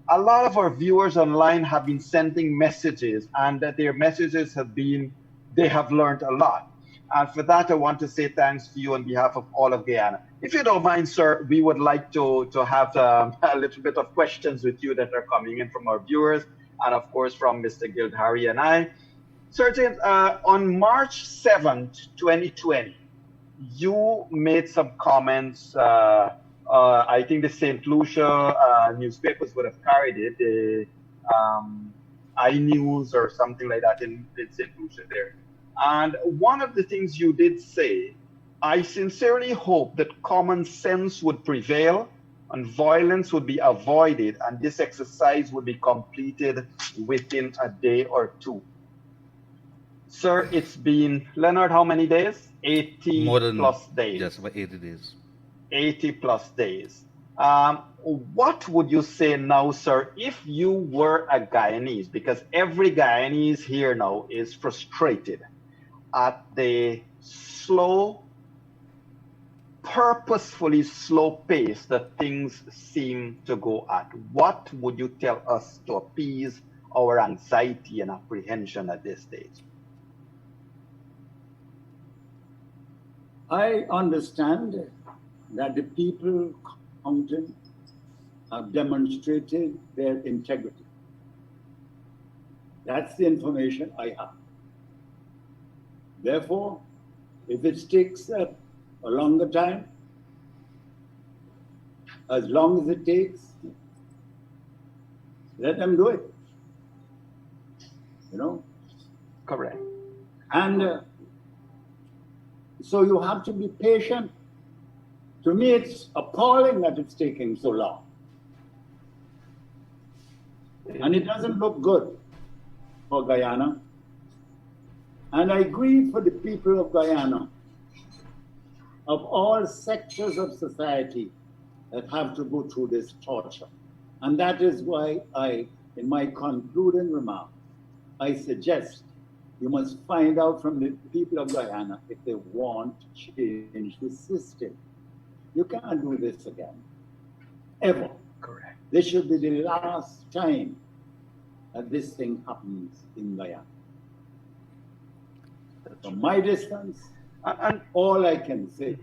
a lot of our viewers online have been sending messages, and that their messages have been, they have learned a lot. And for that, I want to say thanks to you on behalf of all of Guyana. If you don't mind, sir, we would like to have a little bit of questions with you that are coming in from our viewers, and of course from Mr. Gildhari and I. Sir James, on March 7th, 2020, you made some comments. I think the St. Lucia newspapers would have carried it, the iNews or something like that in St. Lucia there. And one of the things you did say, I sincerely hope that common sense would prevail and violence would be avoided, and this exercise would be completed within a day or two. Sir, it's been, Leonard, how many days? 80 plus days. Yes, about 80 days. 80 plus days. What would you say now, sir, if you were a Guyanese? Because every Guyanese here now is frustrated at the slow, purposefully slow pace that things seem to go at. What would you tell us to appease our anxiety and apprehension at this stage? I understand that the people counting have demonstrated their integrity. That's the information I have. Therefore, if it takes a longer time, as long as it takes, let them do it. Correct. And so you have to be patient. To me, it's appalling that it's taking so long. And it doesn't look good for Guyana. And I grieve for the people of Guyana, of all sectors of society that have to go through this torture. And that is why in my concluding remarks, I suggest you must find out from the people of Guyana if they want to change the system. You can't do this again, ever. Correct. This should be the last time that this thing happens in Guyana. From my distance, and all I can say,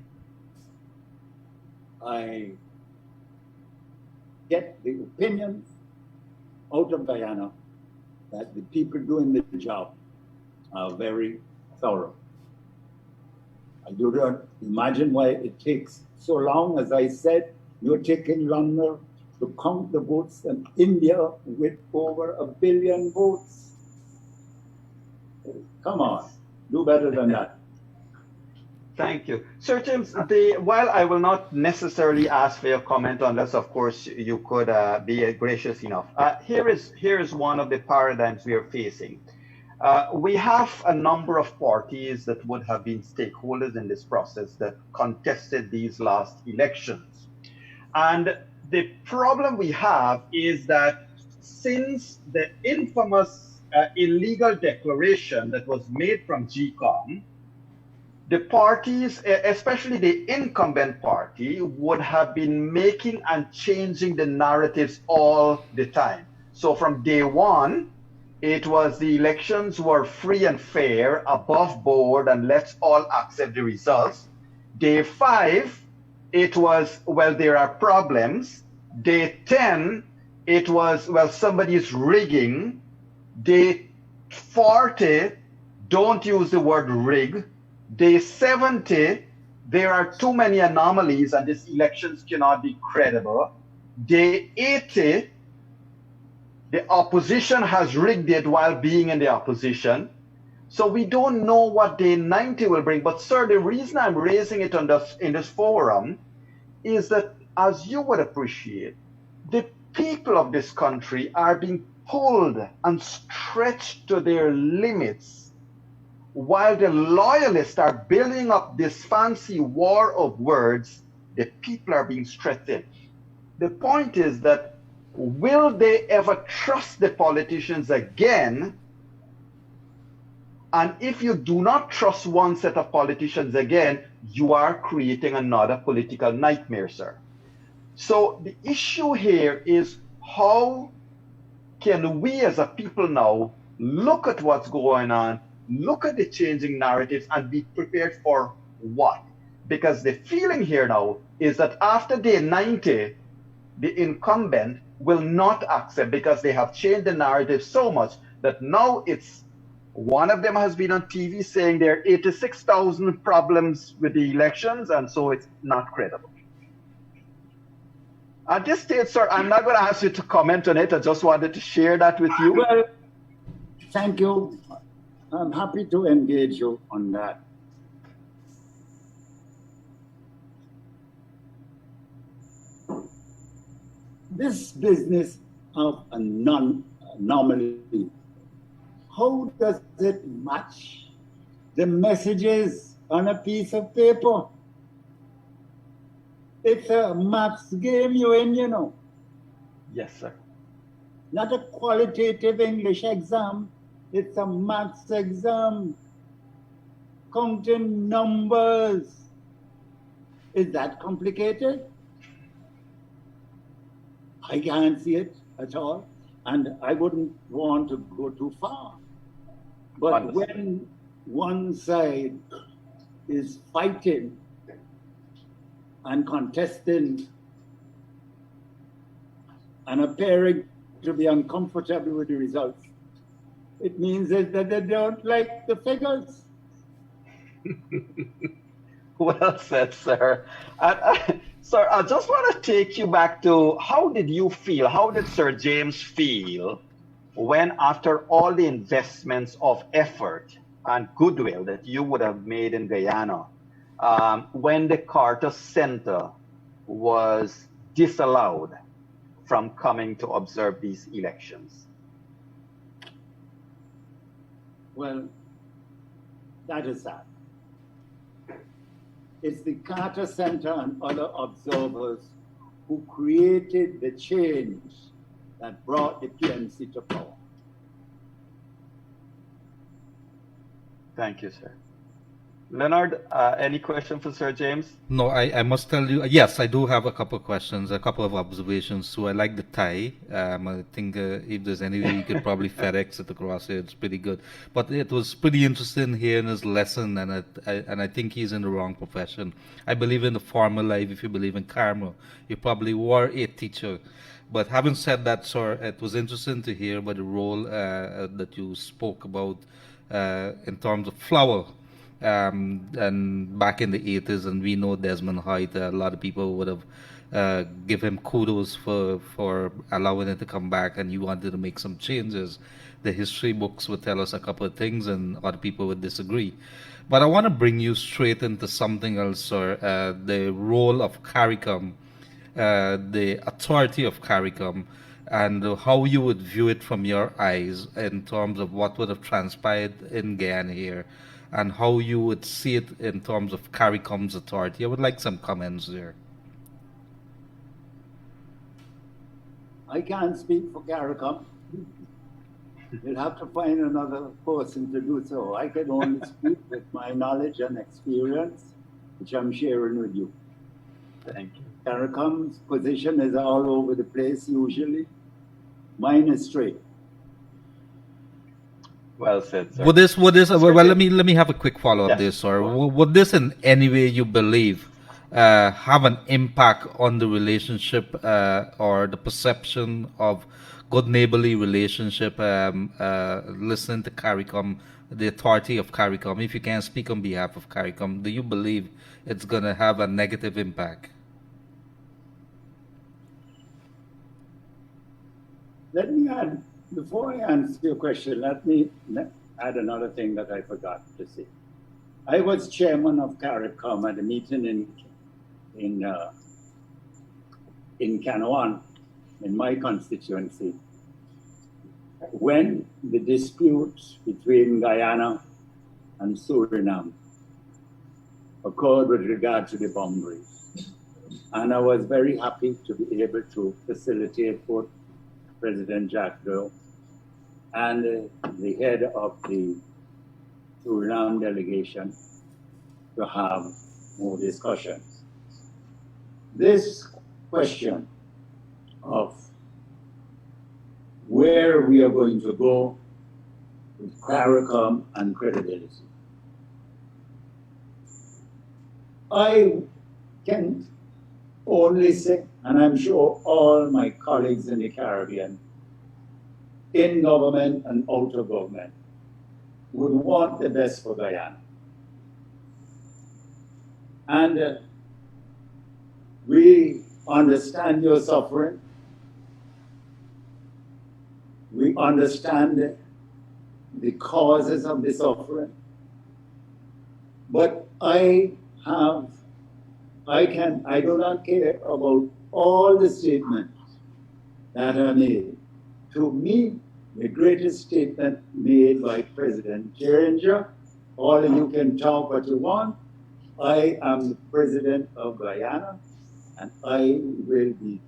I get the opinions out of Guyana that the people doing the job are very thorough. I do not imagine why it takes so long. As I said, you're taking longer to count the votes than India with over 1 billion votes. Come on, do better than that. Thank you. Sir James, while I will not necessarily ask for your comment unless, of course, you could be gracious enough, here is one of the paradigms we are facing. We have a number of parties that would have been stakeholders in this process that contested these last elections. And the problem we have is that since the infamous illegal declaration that was made from GCOM, the parties, especially the incumbent party, would have been making and changing the narratives all the time. So from day one, it was the elections were free and fair, above board, and let's all accept the results. Day 5, it was, well, there are problems. Day 10, it was, well, somebody's rigging. Day 40, don't use the word rig. Day 70, there are too many anomalies and these elections cannot be credible. Day 80, the opposition has rigged it while being in the opposition. So we don't know what day 90 will bring. But sir, the reason I'm raising it on in this forum is that, as you would appreciate, the people of this country are being pulled and stretched to their limits, while the loyalists are building up this fancy war of words. The people are being stretched in. The point is that, will they ever trust the politicians again? And if you do not trust one set of politicians again, you are creating another political nightmare, sir. So the issue here is, how can we as a people now look at what's going on, look at the changing narratives, and be prepared for what? Because the feeling here now is that after day 90, the incumbent will not accept, because they have changed the narrative so much that now it's, one of them has been on TV saying there are 86,000 problems with the elections, and so it's not credible. At this stage, sir, I'm not going to ask you to comment on it. I just wanted to share that with you. Well, thank you. I'm happy to engage you on that. This business of a anomaly, how does it match the messages on a piece of paper? It's a maths game you're in, you know. Yes, sir. Not a qualitative English exam. It's a maths exam. Counting numbers. Is that complicated? I can't see it at all. And I wouldn't want to go too far. But when one side is fighting and contesting and appearing to be uncomfortable with the results, it means that they don't like the figures. Well said, sir. Sir, I just want to take you back to, how did you feel? How did Sir James feel when, after all the investments of effort and goodwill that you would have made in Guyana, when the Carter Center was disallowed from coming to observe these elections? Well, that is that. It's the Carter Center and other observers who created the change that brought the PNC to power. Thank you, sir. Leonard, any question for Sir James? No, I must tell you, yes, I do have a couple of questions, a couple of observations. So I like the tie. I think if there's any way you could probably FedEx it across here, it's pretty good. But it was pretty interesting hearing his lesson, and I think he's in the wrong profession. I believe in the formal life. If you believe in karma, you probably were a teacher. But having said that, sir, it was interesting to hear about the role that you spoke about in terms of flour. And back in the 80s, and we know Desmond Hoyt, a lot of people would have give him kudos for allowing it to come back, and you wanted to make some changes. The history books would tell us a couple of things, and other people would disagree. But I want to bring you straight into something else, sir. The role of CARICOM, the authority of CARICOM, and how you would view it from your eyes in terms of what would have transpired in Guyana here, and how you would see it in terms of CARICOM's authority. I would like some comments there. I can't speak for CARICOM. You'll have to find another person to do so. I can only speak with my knowledge and experience, which I'm sharing with you. Thank you. CARICOM's position is all over the place usually. Mine is straight. Well said, sir. Would this, well, let me have a quick follow up Yes. there, sir. Would this in any way you believe have an impact on the relationship or the perception of good neighborly relationship, listening to CARICOM, the authority of CARICOM? If you can speak on behalf of CARICOM, do you believe it's going to have a negative impact? Let me add, before I answer your question, let me add another thing that I forgot to say. I was chairman of CARICOM at a meeting in Canouan, in my constituency, when the dispute between Guyana and Suriname occurred with regard to the boundaries. And I was very happy to be able to facilitate both President Jack Doe and the head of the Suriname delegation to have more discussions. This question of where we are going to go with CARICOM and credibility. I can only say, and I'm sure all my colleagues in the Caribbean, in government and out of government, would want the best for Guyana. And we understand your suffering. We understand the causes of the suffering. But I do not care about all the statements that are made. To me, the greatest statement made by President Geringer, all of you can talk what you want. I am the president of Guyana, and I will be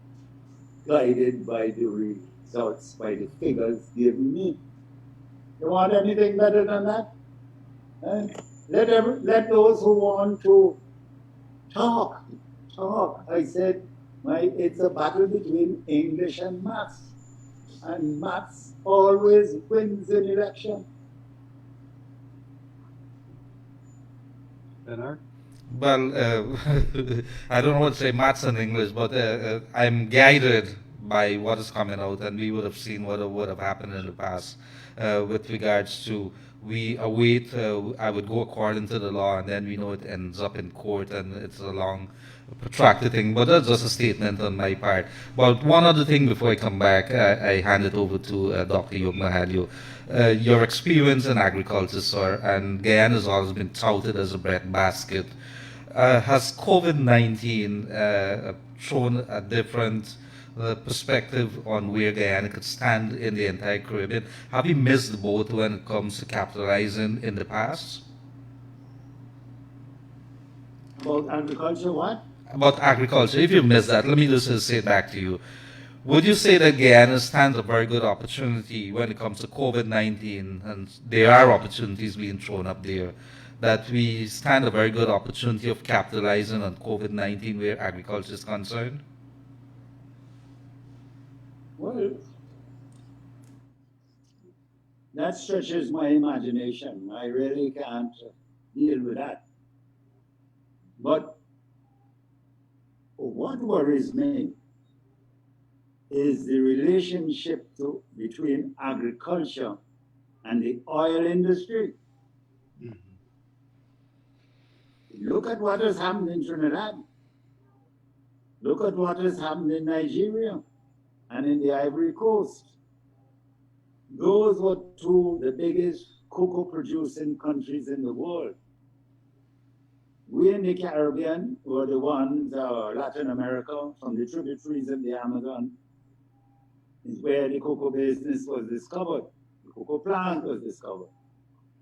guided by the results, by the figures given me. You want anything better than that? Let those who want to talk. I said, it's a battle between English and maths. And maths always wins an election. Bernard? Well, I don't know what to say maths in English, but I'm guided by what is coming out, and we would have seen what would have happened in the past with regards to we await, I would go according to the law, and then we know it ends up in court, and it's a long, protracted thing. But that's just a statement on my part. But one other thing before I come back, I hand it over to Dr. Yog Mahadeo. Your experience in agriculture, sir, and Guyana has always been touted as a breadbasket. Has COVID-19 thrown a different perspective on where Guyana could stand in the entire Caribbean? Have you missed the boat when it comes to capitalizing in the past? About agriculture, what? About agriculture, if you missed that, let me just say it back to you. Would you say that Guyana stands a very good opportunity when it comes to COVID-19, and there are opportunities being thrown up there, that we stand a very good opportunity of capitalizing on COVID-19 where agriculture is concerned? Well, that stretches my imagination. I really can't deal with that. But what worries me is the relationship between agriculture and the oil industry. Mhm. Look at what has happened in Trinidad. Look at what has happened in Nigeria and in the Ivory Coast. Those were two the biggest cocoa producing countries in the world. We in the Caribbean were the ones, Latin America, from the tributaries of the Amazon, is where the cocoa business was discovered. The cocoa plant was discovered.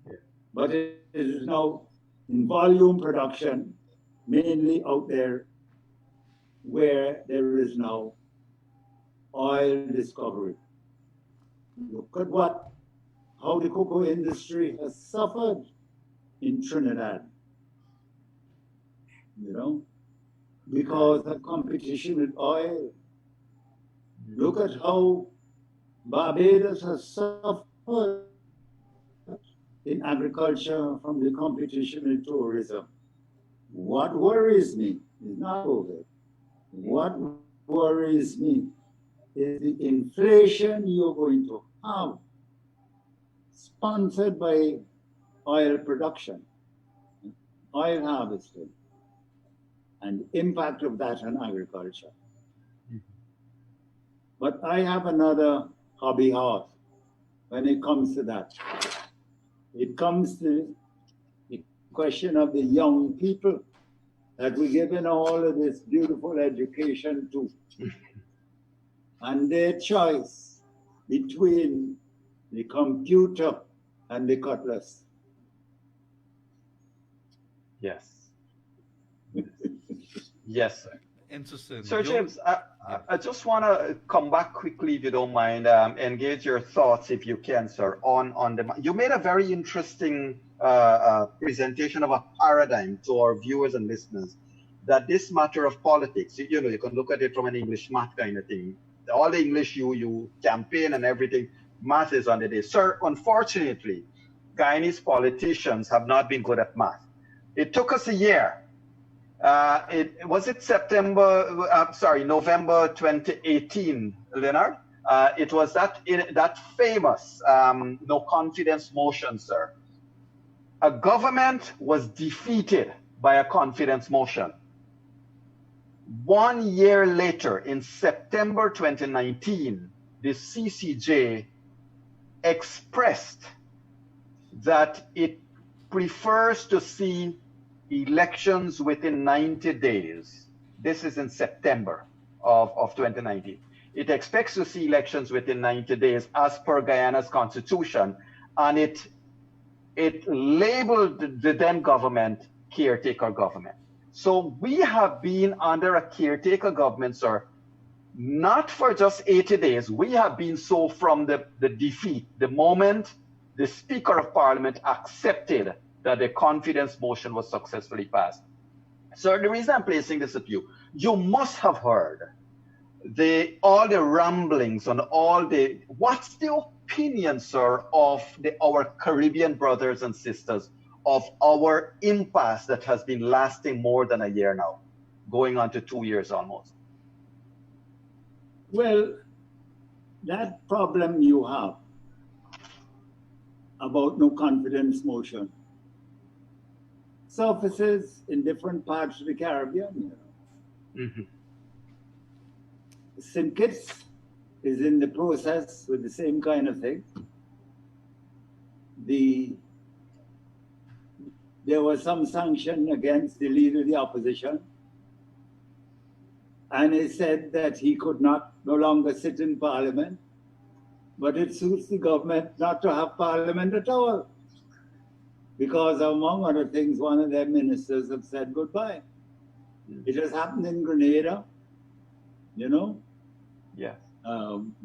Yeah. But it is now in volume production, mainly out there where there is now oil discovery. Look at how the cocoa industry has suffered in Trinidad, because of competition with oil. Look at how Barbados has suffered in agriculture from the competition with tourism. What worries me is not COVID. What worries me is the inflation you're going to have, sponsored by oil production, oil harvesting, and the impact of that on agriculture. But I have another hobby horse when it comes to that. It comes to the question of the young people that we're giving all of this beautiful education to, and their choice between the computer and the cutlass. Yes. Yes, sir. Interesting. Sir James, I just want to come back quickly, if you don't mind, engage your thoughts, if you can, sir, on the. You made a very interesting presentation of a paradigm to our viewers and listeners, that this matter of politics, you can look at it from an English math kind of thing. All the English you campaign and everything, math is on the day. Sir, unfortunately, Guyanese politicians have not been good at math. It took us a year. November 2018, Leonard. It was that famous no confidence motion, sir. A government was defeated by a confidence motion. 1 year later, in September 2019, the CCJ expressed that it prefers to see elections within 90 days. This is in September of 2019. It expects to see elections within 90 days as per Guyana's constitution, and it labeled the then government caretaker government. So we have been under a caretaker government, sir, not for just 80 days. We have been so from the defeat, the moment the Speaker of Parliament accepted that the confidence motion was successfully passed. So the reason I'm placing this at you, you must have heard all the ramblings on what's the opinion, sir, of our Caribbean brothers and sisters of our impasse that has been lasting more than a year now, going on to 2 years almost? Well, that problem you have about no confidence motion surfaces in different parts of the Caribbean. St. Kitts is in the process with the same kind of thing. There was some sanction against the leader of the opposition, and he said that he could no longer sit in Parliament, but it suits the government not to have Parliament at all, because among other things, one of their ministers have said goodbye. It has happened in Grenada, Yes.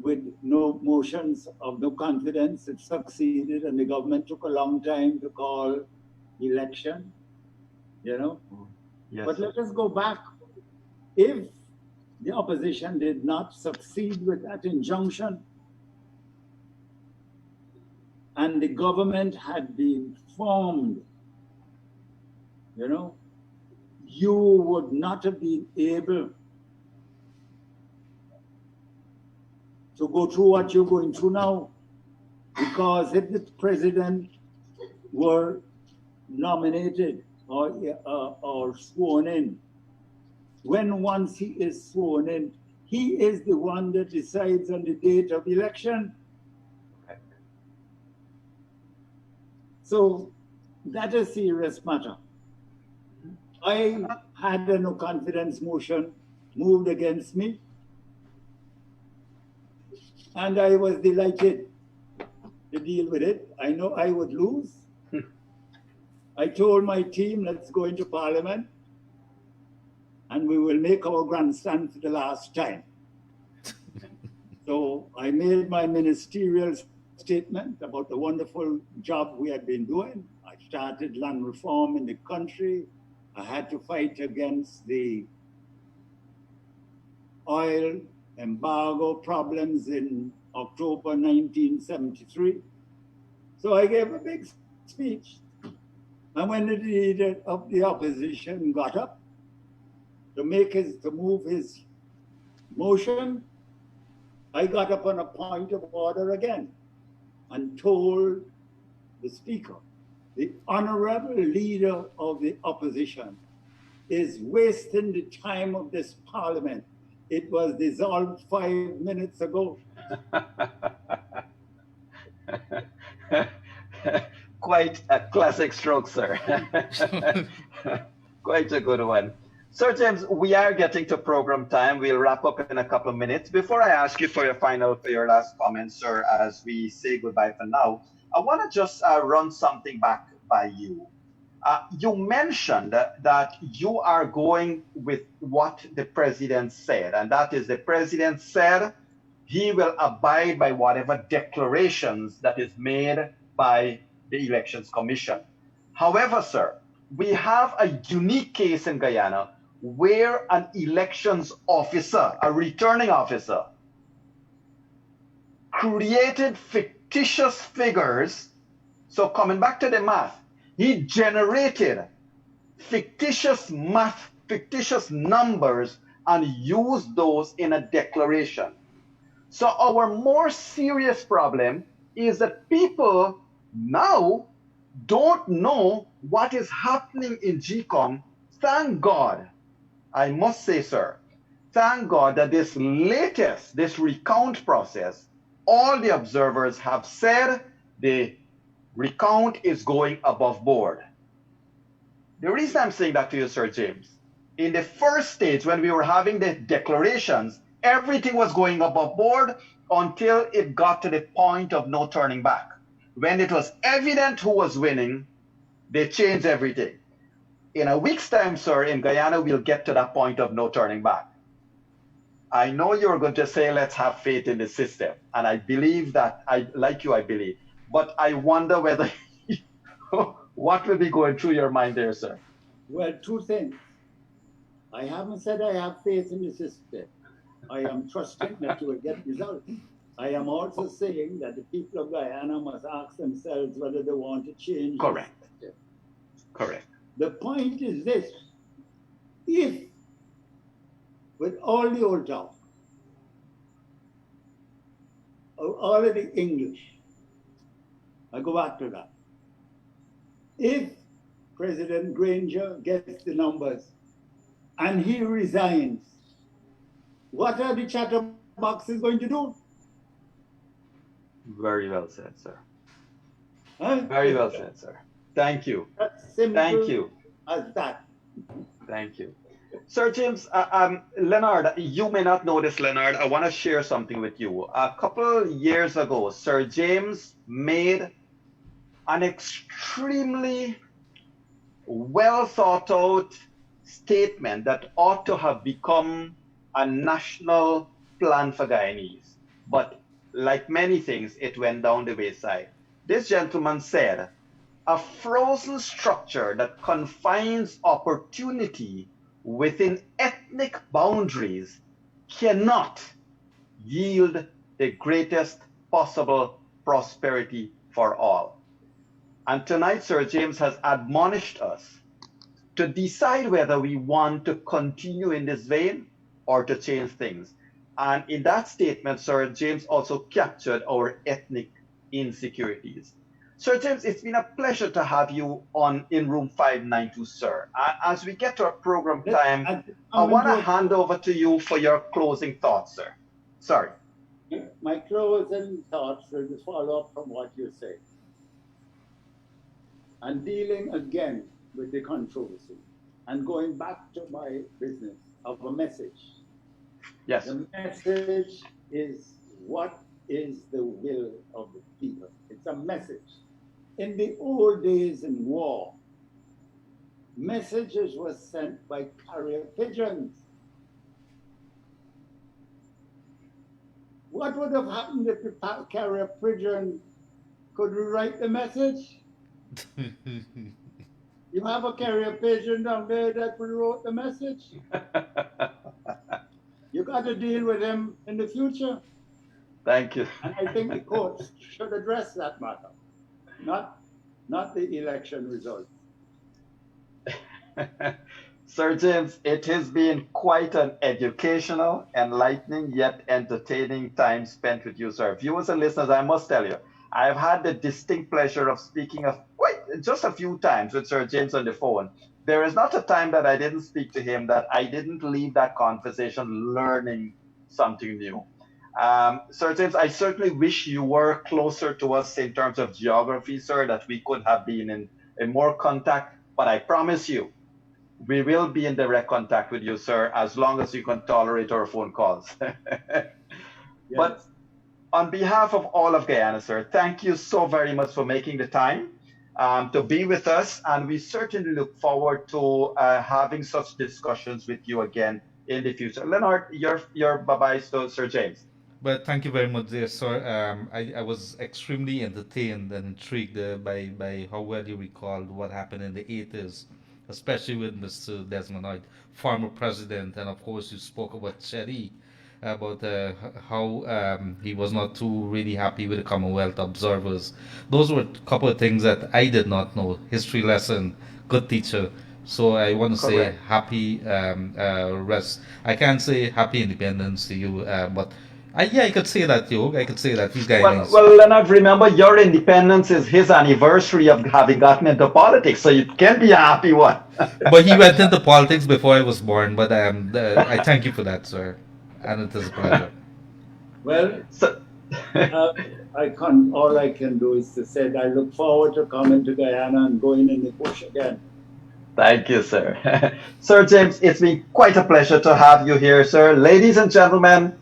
with no motions of no confidence. It succeeded, and the government took a long time to call election, Yes. But let us go back. If the opposition did not succeed with that injunction, and the government had been formed, you would not have been able to go through what you're going through now. Because if the president were nominated or sworn in when once he is sworn in, he is the one that decides on the date of election. So that is a serious matter. I had a no confidence motion moved against me, and I was delighted to deal with it. I know I would lose. I told my team, let's go into Parliament and we will make our grandstand for the last time. So I made my ministerial statement about the wonderful job we had been doing. I started land reform in the country. I had to fight against the oil embargo problems in October 1973. So I gave a big speech. And when the leader of the opposition got up to move his motion, I got up on a point of order again and told the speaker, the honorable leader of the opposition is wasting the time of this parliament. It was dissolved 5 minutes ago. Quite a classic stroke, sir. Quite a good one. Sir James, we are getting to program time. We'll wrap up in a couple of minutes. Before I ask you for your last comments, sir, as we say goodbye for now, I want to just run something back by you. You mentioned that you are going with what the president said, and that is the president said he will abide by whatever declarations that is made by the Elections Commission. However, sir, we have a unique case in Guyana where an elections officer, a returning officer, created fictitious figures. So coming back to the math, he generated fictitious numbers and used those in a declaration. So our more serious problem is that people now don't know what is happening in GCOM. Thank God, I must say, sir, thank God that this recount process, all the observers have said the recount is going above board. The reason I'm saying that to you, Sir James, in the first stage when we were having the declarations, everything was going above board until it got to the point of no turning back. When it was evident who was winning, they changed everything. In a week's time, sir, in Guyana, we'll get to that point of no turning back. I know you're going to say, let's have faith in the system. And I believe that, like you, I believe. But I wonder whether, what will be going through your mind there, sir? Well, two things. I haven't said I have faith in the system. I am trusting that you will get results. I am also saying that the people of Guyana must ask themselves whether they want to change. Correct. Correct. The point is this: if, with all the old talk, all of the English, I go back to that. If President Granger gets the numbers and he resigns, what are the chatterboxes going to do? Very well said, sir. Huh? Very well said, sir. Thank you. That's simple. Thank you. As that. Thank you. Sir James, Leonard, you may not know this, Leonard. I want to share something with you. A couple years ago, Sir James made an extremely well thought out statement that ought to have become a national plan for Guyanese. But like many things, it went down the wayside. This gentleman said, a frozen structure that confines opportunity within ethnic boundaries cannot yield the greatest possible prosperity for all. And tonight, Sir James has admonished us to decide whether we want to continue in this vein or to change things. And in that statement, Sir James also captured our ethnic insecurities. Sir James, it's been a pleasure to have you on in room 592, sir. As we get to our program time, I want to hand over to you for your closing thoughts, sir. Sorry. My closing thoughts will follow up from what you say. And dealing again with the controversy and going back to my business of a message. Yes. The message is what is the will of the people. It's a message. In the old days in war, messages were sent by carrier pigeons. What would have happened if the carrier pigeon could rewrite the message? You have a carrier pigeon down there that rewrote the message. You got to deal with him in the future. Thank you. And I think the courts should address that matter, not the election results. Sir James, it has been quite an educational, enlightening, yet entertaining time spent with you, sir. Viewers and listeners, I must tell you, I've had the distinct pleasure of speaking just a few times with Sir James on the phone. There is not a time that I didn't speak to him that I didn't leave that conversation learning something new. Sir James, I certainly wish you were closer to us in terms of geography, sir, that we could have been in more contact. But I promise you, we will be in direct contact with you, sir, as long as you can tolerate our phone calls. Yes. But on behalf of all of Guyana, sir, thank you so very much for making the time to be with us. And we certainly look forward to having such discussions with you again in the future. Leonard, your bye-byes to Sir James. But thank you very much, dear sir. I was extremely entertained and intrigued by how well you recalled what happened in the 80s, especially with Mr. Desmond Hoyt, former president, and of course you spoke about Cherry, about how he was not too really happy with the Commonwealth observers. Those were a couple of things that I did not know. History lesson, good teacher. So I want to say happy rest. I can't say happy independence to you, but I could say that, Yog. I could say that. These guys. Well, Leonard, remember your independence is his anniversary of having gotten into politics, so you can be a happy one. But he went into politics before I was born. But I thank you for that, sir, and it is a pleasure. Well, all I can do is to say that I look forward to coming to Guyana and going in the bush again. Thank you, sir. Sir James, it's been quite a pleasure to have you here, sir. Ladies and gentlemen,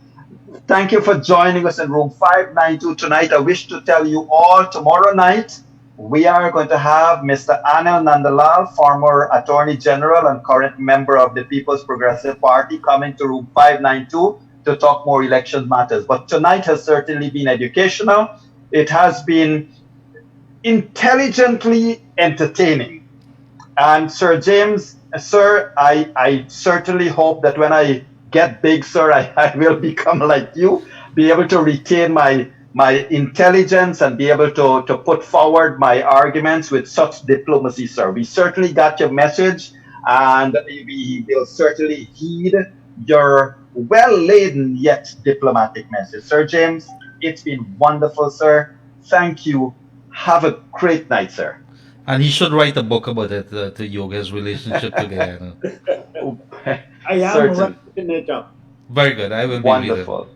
thank you for joining us in room 592 tonight. I wish to tell you all tomorrow night, we are going to have Mr. Anil Nandalal, former Attorney General and current member of the People's Progressive Party, coming to room 592 to talk more election matters. But tonight has certainly been educational. It has been intelligently entertaining. And Sir James, sir, I certainly hope that when I get big, sir, I will become like you, be able to retain my intelligence and be able to put forward my arguments with such diplomacy, sir. We certainly got your message, and we will certainly heed your well-laden yet diplomatic message. Sir James, it's been wonderful, sir. Thank you. Have a great night, sir. And he should write a book about it, to Yoga's relationship to Guyana. I am writing it up. Very good. I will be wonderful.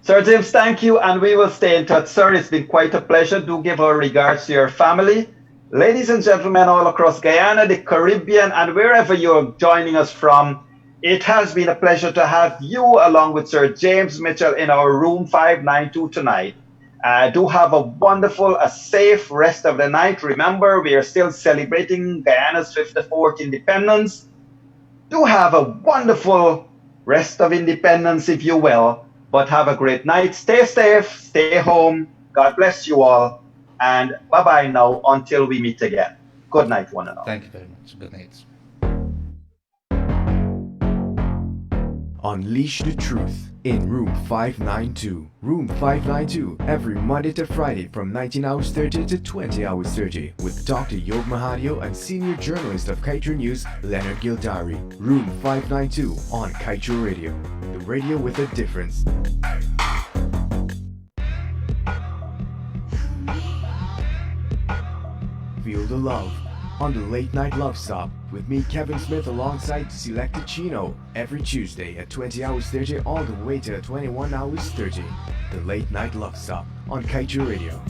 Sir James, thank you, and we will stay in touch, sir. It's been quite a pleasure. Do give our regards to your family. Ladies and gentlemen all across Guyana, the Caribbean, and wherever you're joining us from, it has been a pleasure to have you along with Sir James Mitchell in our room 592 tonight. Do have a wonderful, safe rest of the night. Remember, we are still celebrating Guyana's 54th independence. Do have a wonderful rest of independence, if you will, but have a great night. Stay safe, stay home. God bless you all. And bye-bye now until we meet again. Good night, one and all. Thank you very much. Good night. Unleash the truth in room 592. Room 592 every Monday to Friday from 19 hours 30 to 20 hours 30 with Dr. Yog Mahadeo and senior journalist of Kaitra News, Leonard Gildari. Room 592 on Kaitra Radio, the radio with a difference. Feel the love on the Late Night Love Stop with me, Kevin Smith, alongside Selected Chino, every Tuesday at 20 hours 30 all the way to 21 hours 30. The Late Night Love Stop on Kaiju Radio.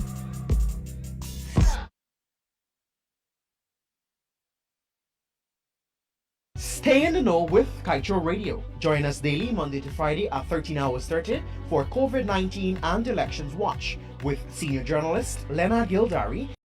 Stay in the know with Kaiju Radio. Join us daily, Monday to Friday at 13 hours 30 for COVID-19 and Elections Watch with senior journalist Leonard Gildari